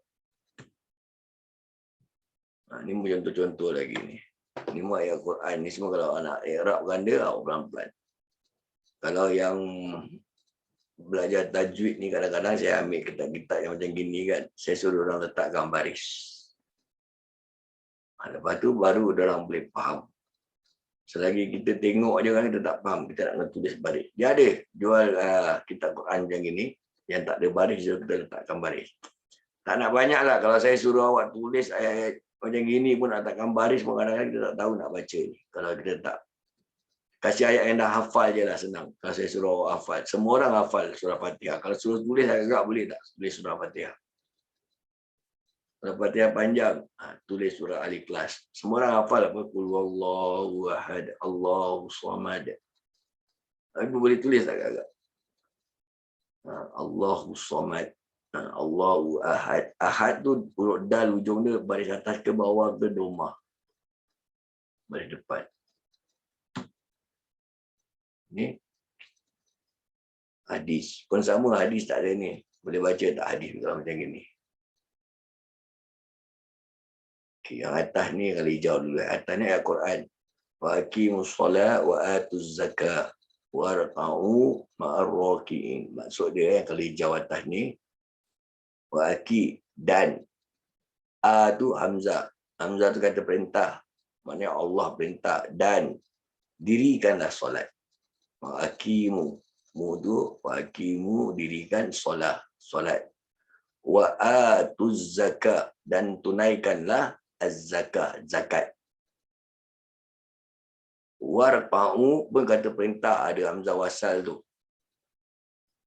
[SPEAKER 1] Ini contoh-contoh lagi ni. Ini semua ayat Quran ni semua kalau anak i'rabkan dia, pelan-pelan. Kalau yang belajar tajwid ni kadang-kadang saya ambil kitab-kitab yang macam gini kan, saya suruh orang letakkan baris. Lepas tu baru orang boleh faham. Selagi kita tengok je kan kita tak faham, kita nak tulis baris. Dia ada jual kitab Quran macam gini, yang tak ada baris, kita letakkan baris. Tak nak banyak lah, kalau saya suruh awak tulis ayat macam gini pun nak letakkan baris pun kadang-kadang kita tak tahu nak baca ni. Kalau kita tak kasih ayat yang dah hafal je lah senang. Kalau saya suruh awak hafal, semua orang hafal surah Fatihah. Kalau suruh tulis agak boleh tak tulis surah Fatihah? Surah Fatihah panjang, tulis surah Al-Ikhlas. Semua orang hafal apa? Qul huwallahu ahad, Allahu samad. Ibu boleh tulis agak-agak. Allahu samad, Allahu ahad. Ahad tu huruf dal ujung dia baris atas ke bawah ke domah. Baris depan. Ni hadis. Pun sama hadis tak ada ni. Boleh baca tak hadis kalau macam gini. Okay, yang atas ni kalau hijau dulu. Atas ni ayat Quran. Wa aqimus solat wa atuz zakah wa raka'u ma'ar raki'in. Maksud dia kalau hijau atas ni wa aqi dan a tu hamzah. Hamzah tu kata perintah. Maknanya Allah perintah. Dan dirikanlah solat. Wa'akimu. Mudu, wa'akimu, dirikan solat. Wa'atuz zakat. Dan tunaikanlah az-zakat. Zakat. Warfa'u pun kata perintah, ada hamzah wasal tu.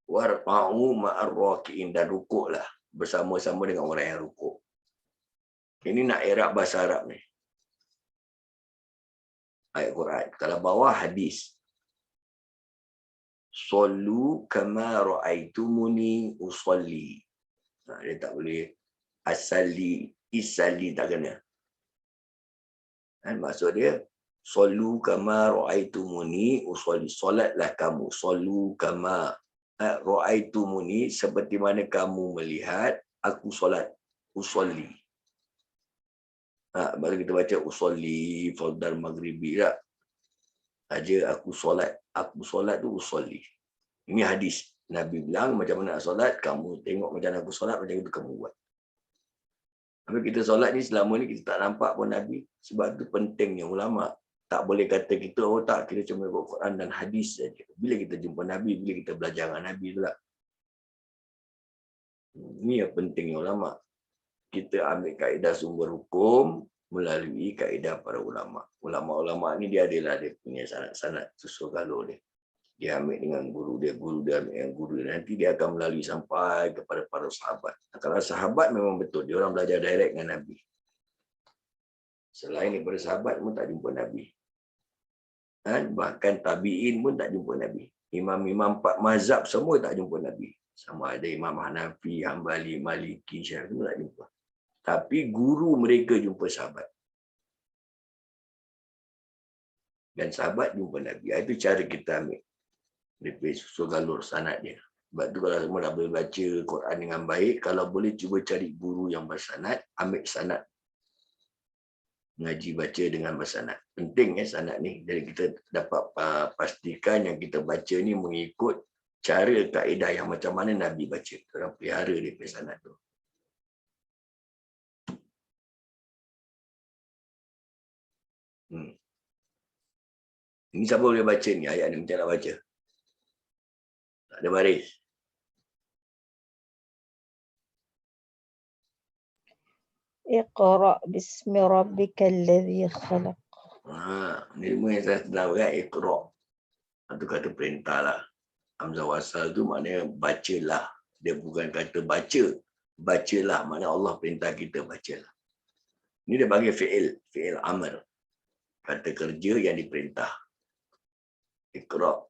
[SPEAKER 1] Warfa'u ma'ar-raki'in, dan rukuklah bersama-sama dengan orang yang rukuk. Ini nak i'rab bahasa Arab ni. Ayat Quran. Kalau bawah hadis. Sallu kama ra'aitumuni usalli. Dia tak boleh asali, isali tak kena. Maksud dia, sallu kama ra'aitumuni usalli. Solatlah kamu. Sallu kama ra'aitumuni, seperti mana kamu melihat aku solat. Usalli. Baru kita baca usalli fardal maghribi tak? Saja aku solat tu usalli. Ini hadis. Nabi bilang macam mana nak solat, kamu tengok macam mana aku solat, macam itu kamu buat. Tapi kita solat ni selama ni kita tak nampak pun Nabi. Sebab tu pentingnya ulama. Tak boleh kata kita, oh tak, kita cuma ikut Quran dan hadis saja. Bila kita jumpa Nabi, bila kita belajar dengan Nabi tu lah. Ini yang pentingnya ulama. Kita ambil kaedah sumber hukum melalui kaedah para ulama. Ulama-ulama ni dia adalah dia punya sanad-sanad susul galur dia. Dia ambil dengan guru dia ambil dengan guru dia. Nanti dia akan melalui sampai kepada para sahabat. Kalau sahabat memang betul, dia orang belajar direct dengan Nabi. Selain daripada sahabat pun tak jumpa Nabi. Bahkan tabi'in pun tak jumpa Nabi. Imam-imam 4 mazhab semua tak jumpa Nabi. Sama ada Imam Hanafi, Hambali, Maliki, Syafi'i tak jumpa. Tapi guru mereka jumpa sahabat. Dan sahabat jumpa Nabi. Itu cara kita ambil. Daripada susul galur sanad dia. Sebab tu kalau semua dah boleh baca Quran dengan baik, kalau boleh cuba cari guru yang bersanad, ambil sanad. Ngaji baca dengan bersanad. Penting sanad ni. Jadi kita dapat pastikan yang kita baca ni mengikut cara kaedah yang macam mana Nabi baca. Orang pelihara daripada sanad tu. Ini siapa boleh baca ni ayat ni macam nak baca? Tak ada baris.
[SPEAKER 4] Iqra bismi rabbikal ladzi khalaq.
[SPEAKER 1] Ni semua yang saya sedang kan iqra. Itu kata perintah lah. Hamzah wasal tu maknanya bacalah. Dia bukan kata baca. Bacalah. Maknanya Allah perintah kita bacalah. Ini dia bagi fi'il amr. Kata kerja yang diperintah. Iqra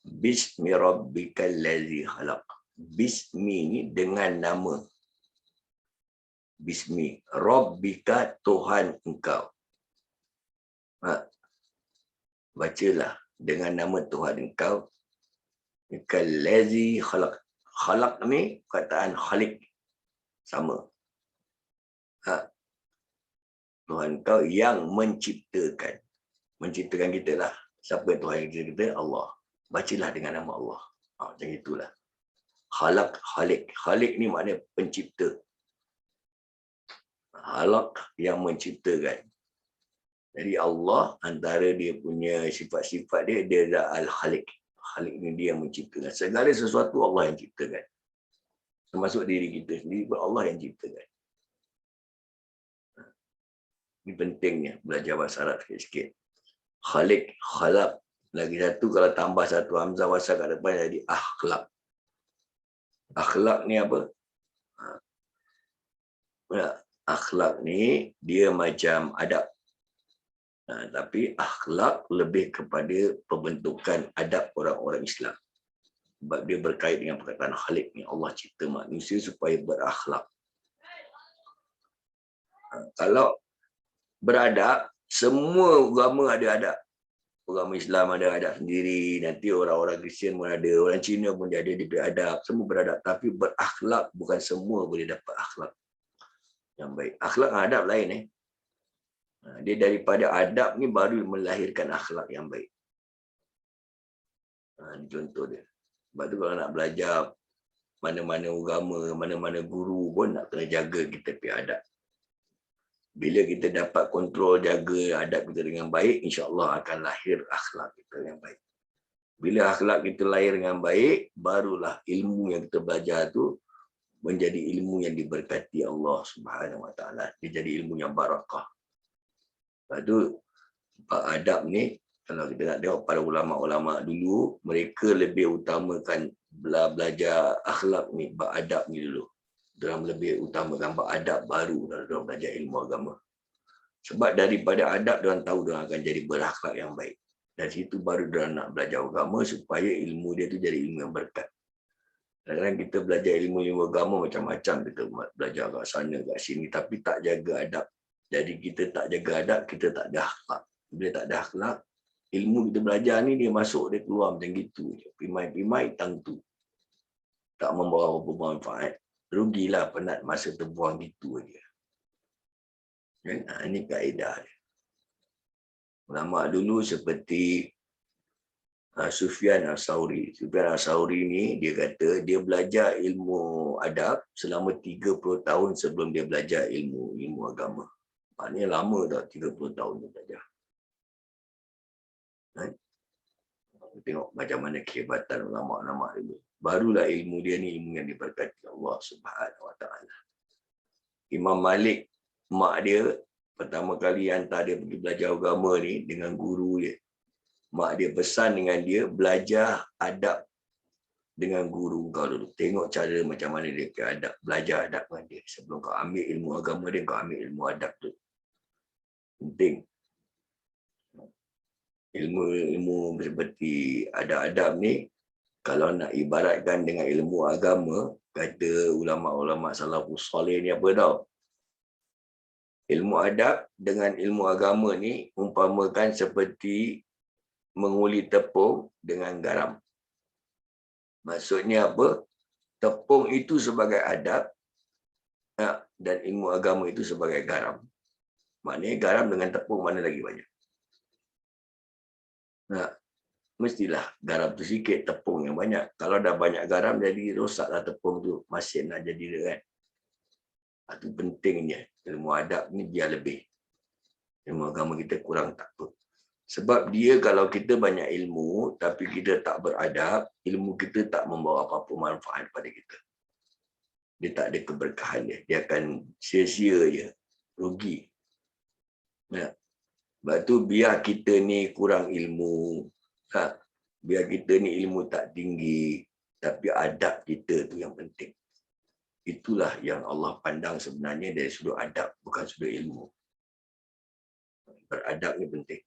[SPEAKER 1] bismi rabbikal ladzi khalaq. Bismi ni dengan nama. Bismi rabbika, Tuhan engkau. Bacalah dengan nama Tuhan engkau. Kal ladzi khalaq. Khalaq ni kataan khaliq. Sama. Tuhan engkau yang menciptakan. Menciptakan kita lah. Siapa Tuhan yang menciptakan kita? Allah. Bacalah dengan nama Allah. Macam itulah. Khalaq, khaliq. Khaliq ni maknanya pencipta. Khalaq yang menciptakan. Jadi Allah antara dia punya sifat-sifat dia adalah al-khaliq. Khaliq ni dia yang menciptakan. Segala sesuatu Allah yang ciptakan. Termasuk diri kita sendiri pun Allah yang ciptakan. Ini pentingnya belajar bahasa Arab sikit-sikit. Khaliq, khalaq. Lagi satu kalau tambah satu hamzah wasal kat depan jadi akhlak. Akhlak ni apa? Akhlak ni dia macam adab. Tapi akhlak lebih kepada pembentukan adab orang-orang Islam. Sebab dia berkait dengan perkataan khaliq ni. Allah cipta manusia supaya berakhlak. Kalau beradab, semua agama ada adab. Agama Islam ada adab sendiri, nanti orang-orang Kristian pun ada, orang Cina pun dia ada adab, semua beradab. Tapi berakhlak, bukan semua boleh dapat akhlak yang baik. Akhlak dengan adab lain. Dia daripada adab ni baru melahirkan akhlak yang baik. Ini contoh dia. Sebab tu kalau nak belajar mana-mana agama, mana-mana guru pun nak kena jaga kita punya adab. Bila kita dapat kontrol, jaga adab kita dengan baik, insya-Allah akan lahir akhlak kita yang baik. Bila akhlak kita lahir dengan baik, barulah ilmu yang kita belajar tu menjadi ilmu yang diberkati Allah Subhanahu Wa Taala. Dia jadi ilmu yang barakah. Lepas tu, adab ni, kalau kita nak tengok pada ulama-ulama dulu, mereka lebih utamakan belajar akhlak ni, beradab ni dulu. Dalam lebih utamakan beradab baru dalam belajar ilmu agama. Sebab daripada adab, diorang tahu diorang akan jadi berakhlak yang baik. Dari situ baru diorang nak belajar agama supaya ilmu dia tu jadi ilmu yang berkat. Kadang-kadang kita belajar ilmu agama macam-macam, kita belajar kat sana, kat sini, tapi tak jaga adab. Jadi kita tak jaga adab, kita tak ada akhlak. Bila tak ada akhlak, ilmu kita belajar ni dia masuk, dia keluar macam gitu. Pimai-pimai tangtu. Tak membawa apa manfaat. Rugilah penat masa terbuang gitu aja. Ini kaedah dia. Ulama dulu seperti Sufyan Al-Thawri. Sufyan Al-Thawri ni dia kata dia belajar ilmu adab selama 30 tahun sebelum dia belajar ilmu agama. Maknanya lama dah 30 tahun dia belajar. Tengok macam mana kehebatan ulama-ulama dulu. Barulah ilmu dia ni ilmu yang diberkati Allah Subhanahu Wa Taala. Imam Malik, mak dia pertama kali hantar dia pergi belajar agama ni dengan guru dia. Mak dia pesan dengan dia belajar adab dengan guru kau dulu. Tengok cara macam mana dia ke adab, belajar adab dengan dia. Sebelum kau ambil ilmu agama dia, kau ambil ilmu adab tu. Penting. Ilmu seperti adab-adab ni, kalau nak ibaratkan dengan ilmu agama, kata ulama-ulama salafus soleh ni apa tau? Ilmu adab dengan ilmu agama ni umpamakan seperti menguli tepung dengan garam. Maksudnya apa? Tepung itu sebagai adab dan ilmu agama itu sebagai garam. Maknanya garam dengan tepung mana lagi banyak? Mestilah garam tu sikit, tepung yang banyak. Kalau dah banyak garam, jadi rosaklah tepung tu. Masin nak jadi dia kan. Itu pentingnya. Ilmu adab ni biar lebih. Ilmu agama kita kurang tak apa. Sebab dia kalau kita banyak ilmu, tapi kita tak beradab, ilmu kita tak membawa apa-apa manfaat pada kita. Dia tak ada keberkahan dia. Dia akan sia-sia je. Rugi. Sebab tu biar kita ni kurang ilmu, biar kita ni ilmu tak tinggi, tapi adab kita tu yang penting. Itulah yang Allah pandang sebenarnya dari sudut adab, bukan sudut ilmu. Beradab ni penting.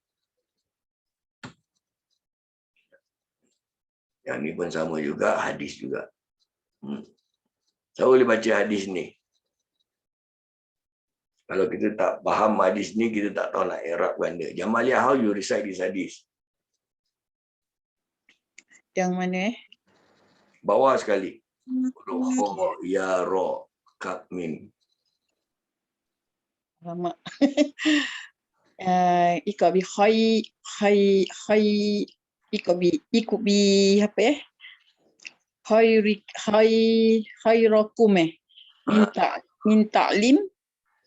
[SPEAKER 1] Yang ni pun sama juga, hadis juga. Saya boleh baca hadis ni. Kalau kita tak faham hadis ni, kita tak tahu nak i'rabkan dia. Jamalia, how you recite this hadis?
[SPEAKER 2] Yang mana
[SPEAKER 1] Bawah sekali. Roh, ya, ro, kap, min.
[SPEAKER 2] lama. Ikabi ikubi apa ya? Khairakum min ta'lim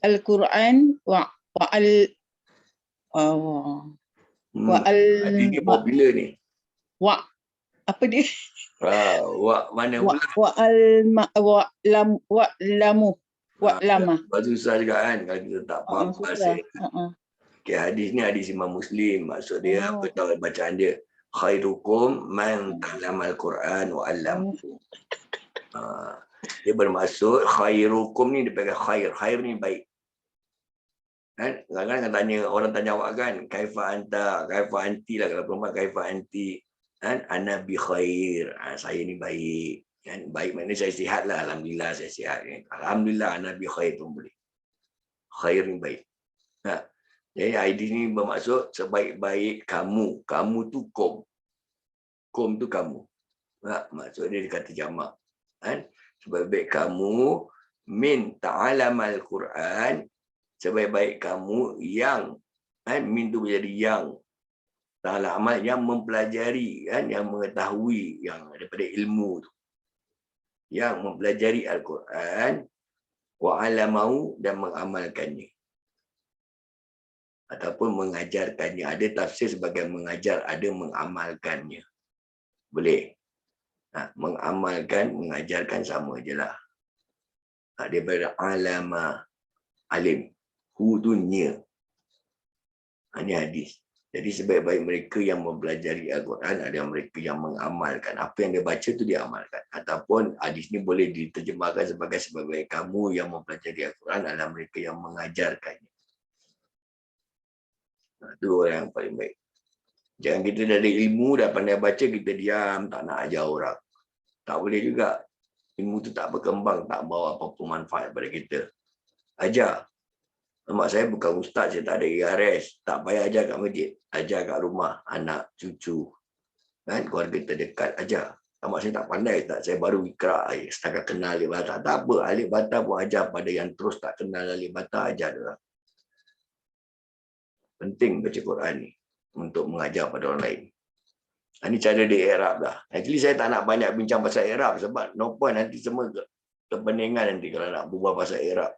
[SPEAKER 2] al-Quran wa al
[SPEAKER 1] Hadis ni popular ni.
[SPEAKER 2] wa apa dia?
[SPEAKER 1] Mana pula?
[SPEAKER 2] Wa lama.
[SPEAKER 1] Susah juga kan kalau kita tak faham bahasa. Okay, hadis ni hadis Imam Muslim. Maksud dia apa tahu bacaan dia? Khairukum man ta'lamal Quran wa 'allam. Dia bermaksud khairukum ni dia pakai khair. Khair ni baik. Kan? Kadang-kadang tanya, orang tanya awak kan, kaifa anta, kaifa anti lah kalau perempuan, kaifa anti. Kan? Ana bi khair. Saya ni baik. Kan? Baik maknanya saya sihat lah. Alhamdulillah saya sihat. Alhamdulillah ana bi khair pun boleh. Khair ni baik. Jadi hadis ni bermaksud sebaik-baik kamu. Kamu tu kom. Kom tu kamu. Maksud dia kata jamak. Kan? Sebaik-baik kamu min ta'alamal Quran. Sebaik-baik kamu yang min tu menjadi yang ta'alamal yang mempelajari kan, yang mengetahui yang daripada ilmu tu. Yang mempelajari Al-Quran wa 'alamahu dan mengamalkannya. ataupun mengajarkannya. Ada tafsir sebagai mengajar, ada mengamalkannya. Boleh. Mengamalkan, mengajarkan sama je lah. Daripada alama, alim. Hu tu nya. Ini hadis. Jadi sebaik-baik mereka yang mempelajari Al-Quran ada mereka yang mengamalkan. Apa yang dia baca tu dia amalkan. Ataupun hadis ni boleh diterjemahkan sebagai sebaik-baik kamu yang mempelajari Al-Quran adalah mereka yang mengajarkannya. Itu orang yang paling baik. Jangan kita dah ada ilmu, dah pandai baca, kita diam, tak nak ajar orang. Tak boleh juga. Ilmu tu tak berkembang, tak bawa apa-apa manfaat pada kita. Ajar. Mak saya bukan ustaz, saya tak ada IRS. Tak payah ajar kat masjid. Ajar kat rumah, anak, cucu. Kan? Keluarga terdekat, ajar. Mak saya tak pandai, tak. Saya baru ikra, setakat kenal alif bata. Tak apa, alif bata pun ajar pada yang terus tak kenal alif bata, ajar dia. Penting baca Quran ni untuk mengajar pada orang lain. Ini cara dia Arab dah. Actually saya tak nak banyak bincang pasal Arab sebab no point nanti semua kepeningan nanti kalau nak berbual pasal Arab.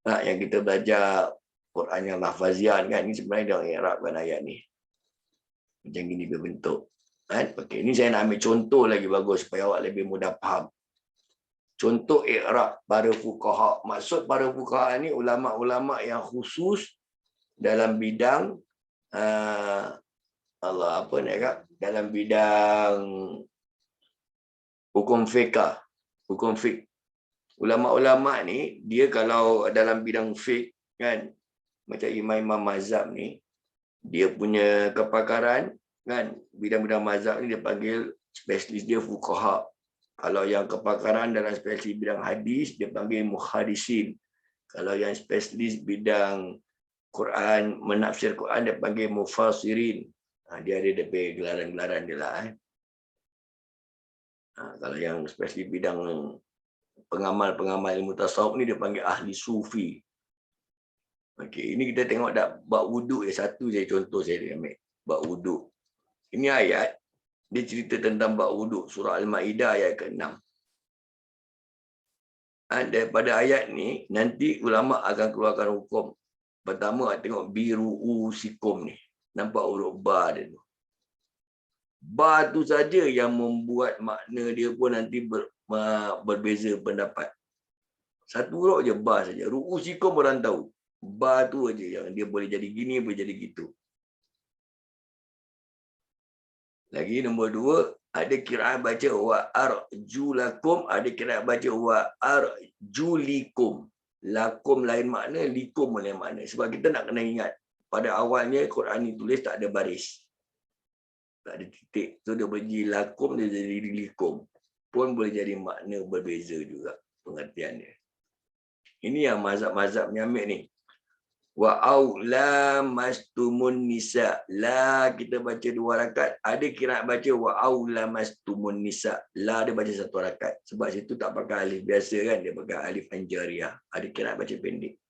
[SPEAKER 1] Yang kita belajar Quran yang lafazan kan, ini sebenarnya dia Arab kan ayat ni. Macam gini berbentuk. Kan? Okey, ini saya nak ambil contoh lagi bagus supaya awak lebih mudah faham. Contoh i'rab para fuqaha. Maksud para fuqaha ni ulama-ulama yang khusus dalam bidang dalam bidang hukum fiqh. Hukum fiqh. Ulama-ulama ni dia kalau dalam bidang fiqh kan, macam imam-imam mazhab ni, dia punya kepakaran kan, bidang-bidang mazhab ni dia panggil spesialis dia fuqaha. Kalau yang kepakaran dalam spesialis bidang hadis dia panggil muhaddisin. Kalau yang spesialis bidang Quran, menafsir Quran dia panggil mufassirin. Dia ada gelaran-gelaran dia lah. Kalau yang spesialis bidang pengamal ilmu tasawuf ni dia panggil ahli sufi. Okey, ini kita tengok dak bab wuduk je, satu je contoh saya ambil. Bab wuduk. Ini ayat dia cerita tentang bab wuduk, surah Al-Maidah ayat ke-6. Daripada ayat ni nanti ulama akan keluarkan hukum. Pertama tengok biru'usikum ni. Nampak huruf ba dia tu. Ba tu saja yang membuat makna dia pun nanti berbeza pendapat. Satu huruf je ba saja. Ru'usikum orang tahu. Ba tu aja yang dia boleh jadi gini, boleh jadi gitu. Lagi nombor 2, ada kiraat baca wa arjulakum, ada kiraat baca wa arjulikum. Lakum lain makna, likum lain makna. Sebab kita nak kena ingat, pada awalnya Quran ni tulis tak ada baris. Tak ada titik. So dia boleh jadi lakum, dia jadi likum. Pun boleh jadi makna berbeza juga pengertiannya. Ini yang mazhab-mazhab ni ambil ni. Wa aula mastumun nisa. La kita baca 2 rakaat. Ada kiraat baca wa aula mastumun nisa. La dia baca 1 rakaat. Sebab situ tak pakai alif biasa kan. Dia pakai alif anjariah. Ada kiraat baca pendek.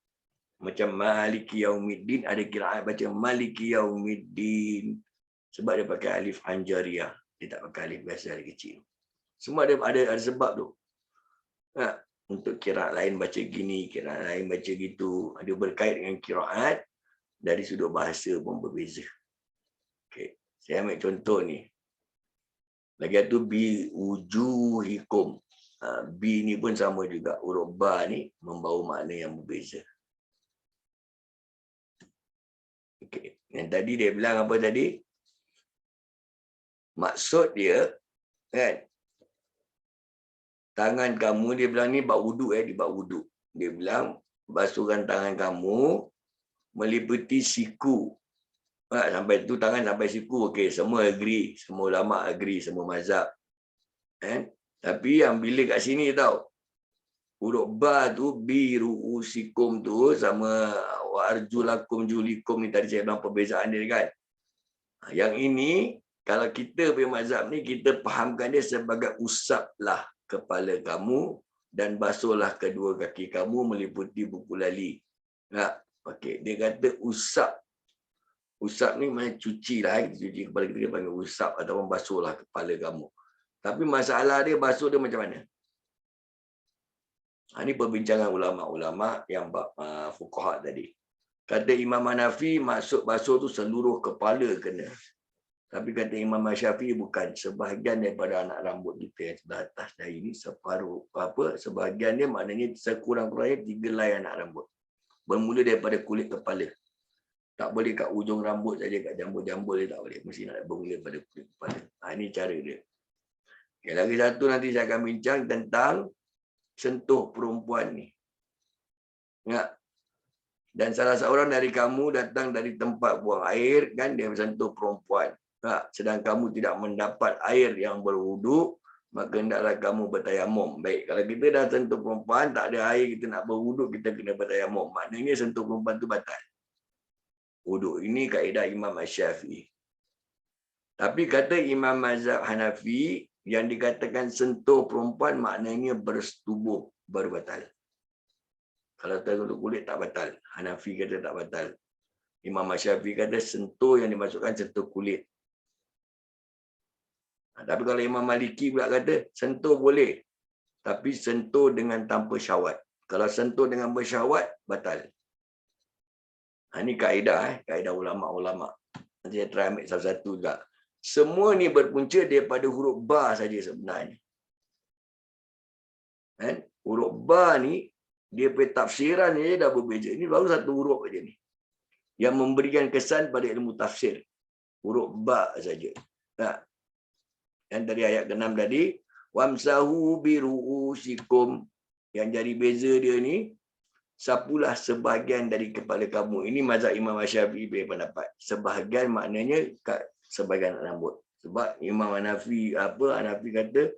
[SPEAKER 1] Macam maliki yaumiddin. Ada kiraat baca maliki yaumiddin. Sebab dia pakai alif anjariah. Dia tak pakai alif biasa, alif kecil. Semua ada sebab tu. Untuk kiraat lain baca gini, kiraat lain baca gitu. Ada berkait dengan kiraat dari sudut bahasa pun berbeza. Okay. Saya ambil contoh ni. Lagi satu bi wujuhikum. Bi ni pun sama juga. Huruf ba ni membawa makna yang berbeza. Okay. Yang tadi dia bilang apa tadi? Maksud dia kan, tangan kamu, dia bilang ni bab wuduk di bab wuduk. Dia bilang basuhkan tangan kamu meliputi siku. Sampai tu tangan sampai siku. Okey, semua agree, semua ulama agree, semua mazhab. Tapi yang bila kat sini tahu, huruf ba tu biru'usikum tu sama wa arjulakum julikum ni tadi saya bilang perbezaan dia kan. Yang ini kalau kita punya mazhab ni kita fahamkan dia sebagai usaplah kepala kamu dan basuhlah kedua kaki kamu meliputi buku lali. Okey, dia kata usap. Usap ni macam cuci lah. Kita cuci kepala kita panggil usap ataupun basuhlah kepala kamu. Tapi masalah dia basuh dia macam mana? Ini perbincangan ulama-ulama yang fuqaha tadi. Kata Imam Hanafi, maksud basuh tu seluruh kepala kena. Tapi kata Imam Syafi'i bukan. Sebahagian daripada anak rambut kita yang sebelah atas dahi ni, separuh sebahagian dia maknanya sekurang-kurangnya 3 helai anak rambut. Bermula daripada kulit kepala. Tak boleh kat ujung rambut saja, kat jambul-jambul dia tak boleh. Mesti nak bermula daripada kulit kepala. Ini cara dia. Okay, lagi satu nanti saya akan bincang tentang sentuh perempuan ni. Ingat? Dan salah seorang dari kamu datang dari tempat buang air, kan dia bersentuh perempuan. Sedang kamu tidak mendapat air yang berwuduk, maka hendaklah kamu bertayamum. Baik, kalau kita dah sentuh perempuan, tak ada air, kita nak berwuduk, kita kena bertayamum. Maknanya sentuh perempuan tu batal. Wuduk. Ini kaedah Imam Syafi'i. Tapi kata Imam Mazhab Hanafi, yang dikatakan sentuh perempuan maknanya bersetubuh baru batal. Kalau tersentuh kulit tak batal. Hanafi kata tak batal. Imam Syafi'i kata sentuh yang dimasukkan sentuh kulit. Tapi kalau Imam Maliki pula kata sentuh boleh. Tapi sentuh dengan tanpa syahwat. Kalau sentuh dengan bersyahwat, batal. Ini kaedah, kaedah ulama'-ulama'. Nanti saya try ambil satu-satu juga. Semua ni berpunca daripada huruf ba saja sebenarnya. Huruf ba ni, dia punya tafsiran ni dah berbeza. Ini baru satu huruf saja ni. Yang memberikan kesan pada ilmu tafsir. Huruf ba saja. Yang dari ayat ke-6 tadi, wamsahu biru'usikum. Yang jadi beza dia ni, sapulah sebahagian dari kepala kamu. Ini mazhab Imam Syafi'i punya pendapat. Sebahagian maknanya sebahagian rambut. Sebab Imam Hanafi Hanafi kata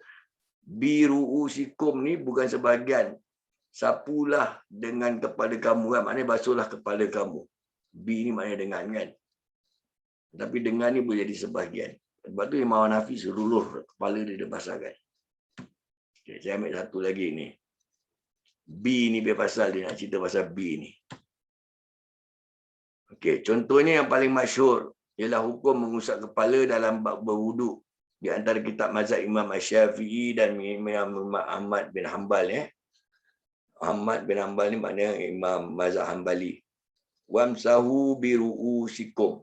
[SPEAKER 1] biru'usikum ni bukan sebahagian. Sapulah dengan kepala kamu kan. Maknanya basuhlah kepala kamu. Bi ni maknanya dengan kan. Tapi dengan ni boleh jadi sebahagian. Sebab tu Imam Hanafi seluruh kepala dia basahkan. Okay, saya ambil satu lagi ni. B ni pasal dia nak cerita pasal B ni. Okey, contohnya yang paling masyhur ialah hukum mengusap kepala dalam bab berwuduk di antara kitab mazhab Imam Syafi'i dan Imam Ahmad bin Hanbal Ahmad bin Hanbal ni maknanya Imam mazhab Hanbali. Wamsahu biru'usikum.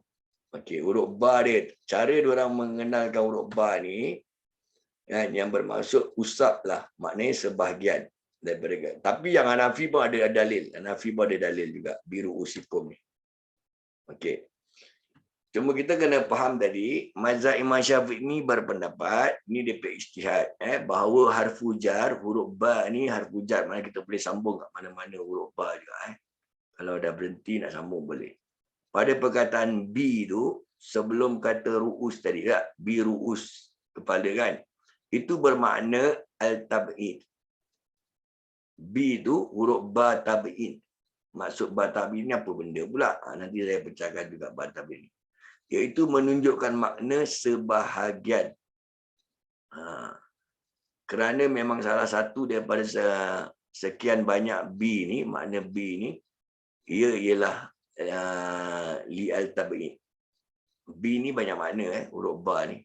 [SPEAKER 1] Okey, huruf ba dia. Cara diorang mengenalkan huruf ba ni yang bermaksud usaplah, maknanya sebahagian. Tapi yang Hanafi pun ada dalil. Hanafi pun ada dalil juga. Biru usikum ni. Okey. Cuma kita kena faham tadi, mazhab Imam Syafi'i ni berpendapat, ni dia ijtihad, bahawa harfu jar, huruf ba ni harfu jar, mana kita boleh sambung kat mana-mana huruf ba juga. Kalau dah berhenti nak sambung boleh. Pada perkataan bi tu, sebelum kata ru'us tadi, bi ru'us, kepala kan, itu bermakna al-tab'id. B tu huruf ba tabi'in. Maksud ba tabi'in ni apa benda pula? Nanti saya pecahkan juga ba tabi'in. Iaitu menunjukkan makna sebahagian. Kerana memang salah satu daripada sekian banyak B ni, makna B ni, ia ialah li al-tabi'in. B ni banyak makna huruf ba ni.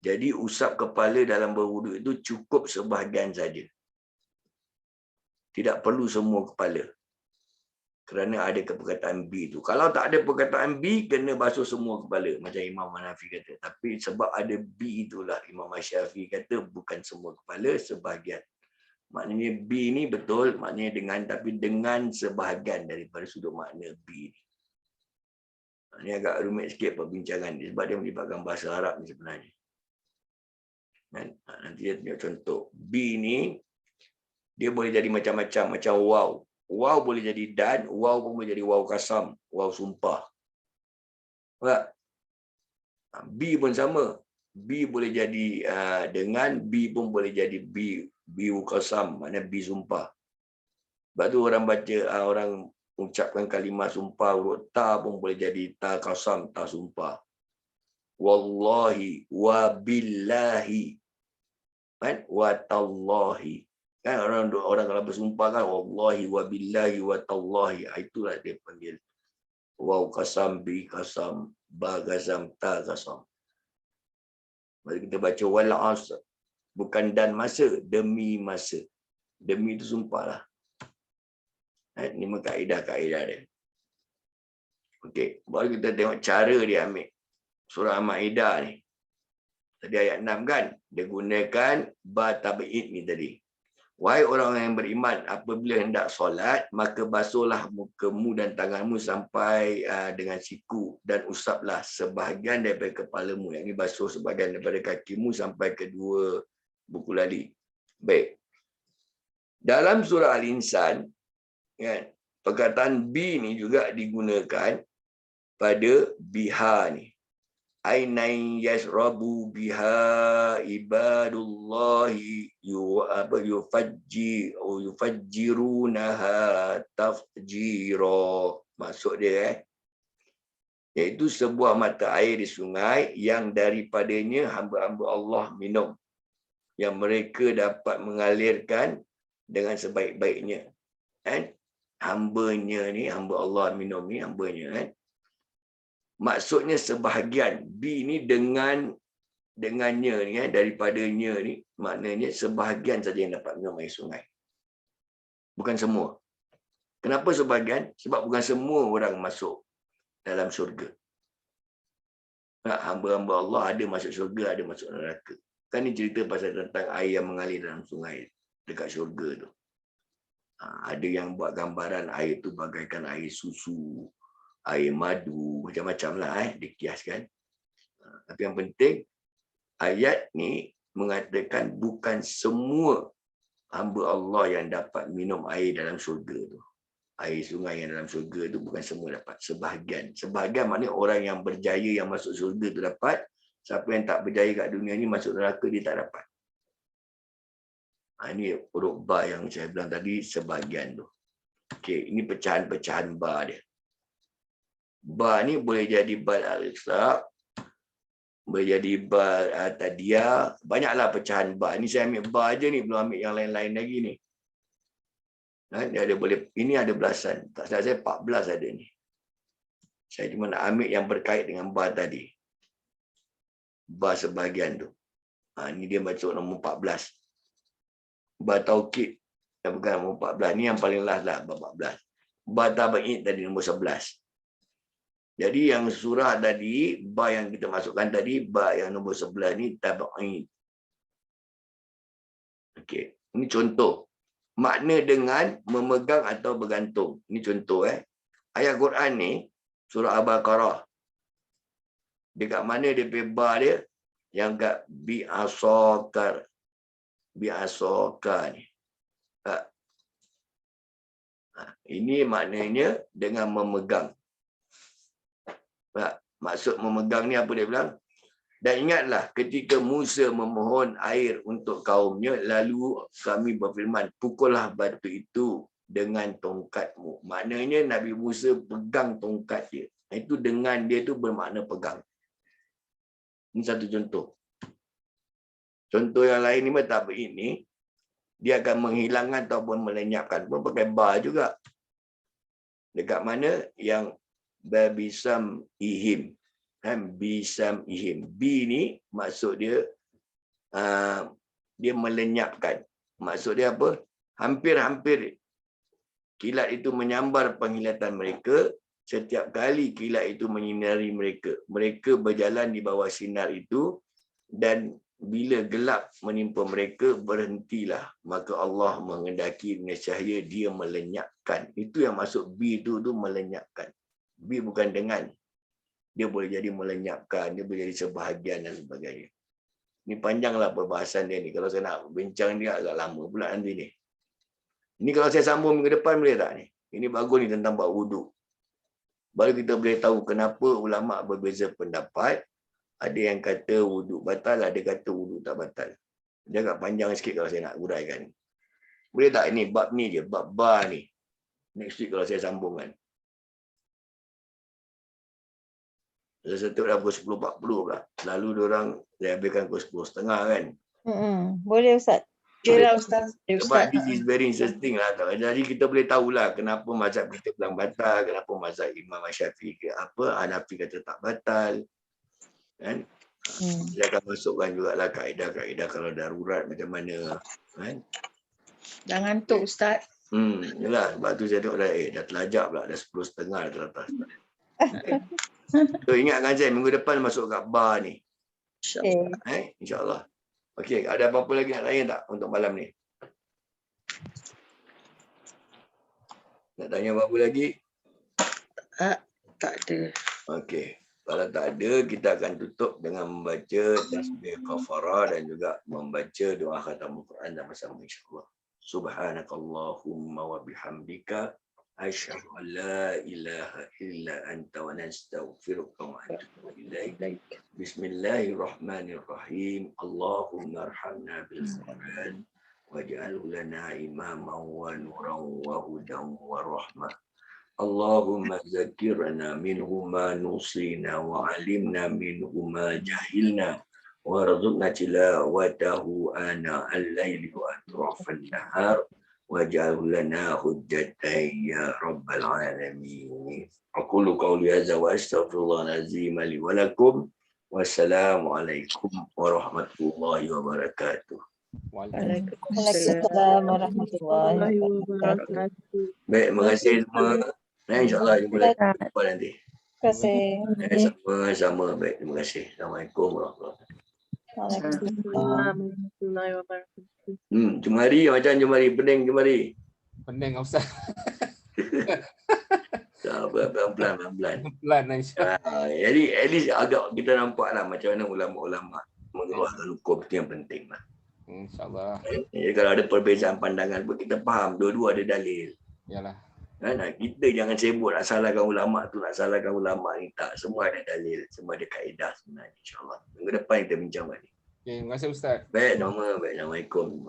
[SPEAKER 1] Jadi usap kepala dalam berwuduk itu cukup sebahagian saja. Tidak perlu semua kepala. Kerana ada perkataan B itu. Kalau tak ada perkataan B, kena basuh semua kepala. Macam Imam Hanafi kata. Tapi sebab ada B itulah Imam Syafi'i kata bukan semua kepala, sebahagian. Maknanya B ni betul, maknanya dengan, tapi dengan sebahagian daripada sudut makna B ni. Ini agak rumit sikit perbincangan dia sebab dia melibatkan bahasa Arab ni sebenarnya. Nanti dia tunjuk contoh. B ni, dia boleh jadi macam-macam. Macam waw. Waw boleh jadi dan, waw pun boleh jadi waw kasam, waw sumpah. Tak? B pun sama. B boleh jadi dengan, B pun boleh jadi B kasam, maknanya B sumpah. Sebab tu orang baca, orang ucapkan kalimah sumpah, huruf ta pun boleh jadi ta kasam, ta sumpah. Wallahi, wa billahi, kan? Wa tallahi. Kan orang kalau bersumpah kan wallahi wa billahi wa tallahi, itulah dia panggil waw kasam, bi kasam, ba kasam, ta kasam. Mari kita baca wal asr, bukan dan masa, demi masa. Demi itu sumpahlah. Ini kaedah-kaedah dia. Okey, baru kita tengok cara dia ambil surah Al-Maidah ni. Tadi ayat 6 kan, dia gunakan ba tabi'id ni tadi. Wahai orang yang beriman, apabila hendak solat, maka basuhlah mukamu dan tanganmu sampai dengan siku dan usaplah sebahagian daripada kepalamu. Yang ini basuh sebahagian daripada kakimu sampai kedua buku lali. Baik. Dalam surah Al-Insan, kan, perkataan bi ni juga digunakan pada biha ni. Ainain yasrabu biha ibadullahi yufajjirunaha tafjira. Maksud dia iaitu sebuah mata air di sungai yang daripadanya hamba-hamba Allah minum, yang mereka dapat mengalirkan dengan sebaik-baiknya. Kan? Hambanya ni, hamba Allah minum ni, hambanya kan. Maksudnya sebahagian. B ni dengannya ni, daripadanya ni, maknanya sebahagian saja yang dapat minum air sungai. Bukan semua. Kenapa sebahagian? Sebab bukan semua orang masuk dalam syurga. Hamba-hamba Allah ada masuk syurga, ada masuk neraka. Kan ni cerita pasal tentang air yang mengalir dalam sungai dekat syurga tu. Ada yang buat gambaran air tu bagaikan air susu, air madu, macam-macam lah dikiaskan. Tapi yang penting, ayat ni mengatakan bukan semua hamba Allah yang dapat minum air dalam syurga tu. Air sungai yang dalam syurga tu bukan semua dapat. Sebahagian. Sebahagian maknanya orang yang berjaya yang masuk syurga tu dapat. Siapa yang tak berjaya kat dunia ni masuk neraka, dia tak dapat. Ini huruf ba yang saya bilang tadi, sebahagian tu. Okey, ini pecahan-pecahan ba dia. Ba ni boleh jadi ba al-iqsa, boleh jadi ba tadiyah, banyaklah pecahan ba. Ini saya ambil ba aja ni, belum ambil yang lain-lain lagi ni. Dia ada boleh, ini ada belasan. Tak salah saya 14 ada ni. Saya cuma nak ambil yang berkait dengan ba tadi. Ba sebahagian tu. Ini dia masuk nombor 14. Ba taukid yang bukan nombor 14. Ni yang paling last lah, ba 14. Ba tabi'id tadi nombor 11. Jadi yang surah tadi, ba yang kita masukkan tadi, ba yang nombor 11 ni tabi'id. Okey, ini contoh. Makna dengan memegang atau bergantung. Ini contoh Ayat Quran ni, surah Al-Baqarah. Dekat mana dia ba dia? Yang kat bi'asokar. Bi'asokar ni. Ini maknanya dengan memegang. Maksud memegang ni apa dia bilang? Dan ingatlah ketika Musa memohon air untuk kaumnya, lalu kami berfirman, pukullah batu itu dengan tongkatmu. Maknanya Nabi Musa pegang tongkat dia. Itu dengan dia tu bermakna pegang. Ini satu contoh. Contoh yang lain ni tabi'id ni, dia akan menghilangkan ataupun melenyapkan pun pakai ba juga. Dekat mana yang babisam ihim. Bisam ihim. B ni maksud dia dia melenyapkan. Maksud dia apa? Hampir-hampir kilat itu menyambar penglihatan mereka. Setiap kali kilat itu menyinari mereka. Mereka berjalan di bawah sinar itu, dan bila gelap menimpa mereka, berhentilah. Maka Allah menghendaki dengan cahaya dia melenyapkan. Itu yang maksud B tu melenyapkan. B bukan dengan. Dia boleh jadi melenyapkan, dia boleh jadi sebahagian dan sebagainya. Ini panjanglah perbahasan dia ni. Kalau saya nak bincang dia agak lama pula nanti ni. Ini kalau saya sambung minggu depan boleh tak ni? Ini bagus ni tentang bab wuduk. Baru kita boleh tahu kenapa ulama berbeza pendapat. Ada yang kata wuduk batal, ada kata wuduk tak batal. Dia agak panjang sikit kalau saya nak uraikan. Boleh tak ini bab ni je, bab ba ni. Next week kalau saya sambungkan. Saya setup dah pukul 10.40 pula. Lalu diorang saya habiskan pukul 10.30 kan.
[SPEAKER 4] Boleh Ustaz.
[SPEAKER 2] Yelah Ustaz.
[SPEAKER 1] Sebab this is very interesting lah. Jadi kita boleh tahulah kenapa mazhab kita bilang batal, kenapa mazhab Imam Syafi'i ke apa, Hanafi kata tak batal. Kan? Dia akan masukkan jugalah kaedah-kaedah kalau darurat macam mana. Kan?
[SPEAKER 2] Jangan ngantuk Ustaz.
[SPEAKER 1] Yalah, sebab tu saya tengok dah terlajak pula, dah 10.30 dah teratas. Okay. So ingatkan saya minggu depan masuk kat bar ni.
[SPEAKER 4] Okay.
[SPEAKER 1] InsyaAllah. Okey, ada apa-apa lagi nak tanya tak untuk malam ni? Nak tanya apa-apa lagi?
[SPEAKER 2] Tak ada.
[SPEAKER 1] Okey. Kalau tak ada, kita akan tutup dengan membaca tasbih kafarah dan juga membaca doa khatamul Quran sama-sama insya-Allah. Subhanakallahumma wa bihamdika asyhadu an la ilaha illa anta wa nastaghfiruka wa atubu ilaik. Bismillahirrahmanirrahim. Allahumma arhamna bil Quran waj'alhu lana imaman wa nuran wa hudan wa rahmah. Allahumma zakirna minhu ma nusina wa alimna minhu ma jahilna warzuqna tilawatahu ana al-laili wa atrafan nahar waj'alhu lana hujjatan ya rabbal alamin. Aqulu qawli hadza wa astaghfirullah al-azim li wa lakum. Wassalamualaikum warahmatullahi wabarakatuh.
[SPEAKER 4] Waalaikumsalam warahmatullahi wabarakatuh.
[SPEAKER 1] Baik, terima kasih semua. InsyaAllah jumpa nanti.
[SPEAKER 4] Terima kasih.
[SPEAKER 1] Sama-sama. Baik, terima kasih. Assalamualaikum warahmatullahi
[SPEAKER 4] Waalaikumsalam.
[SPEAKER 1] wabarakatuh. Jumari, macam jumari. Pening jumari.
[SPEAKER 3] Pening Ustaz.
[SPEAKER 1] Pelan-pelan.
[SPEAKER 3] Pelan Aisyah.
[SPEAKER 1] Jadi at least agak kita nampak lah macam mana ulama-ulama mengeluarkan hukum itu yang penting lah.
[SPEAKER 3] InsyaAllah.
[SPEAKER 1] Jadi kalau ada perbezaan pandangan pun kita faham dua-dua ada dalil.
[SPEAKER 3] Yalah.
[SPEAKER 1] Kita jangan sibuk nak salahkan ulama tu, nak salahkan ulama ni, tak. Semua ada dalil, semua ada kaedah sebenarnya insya-Allah. Minggu depan kita bincang balik.
[SPEAKER 3] Okay, terima kasih Ustaz.
[SPEAKER 1] Baik, Assalamualaikum.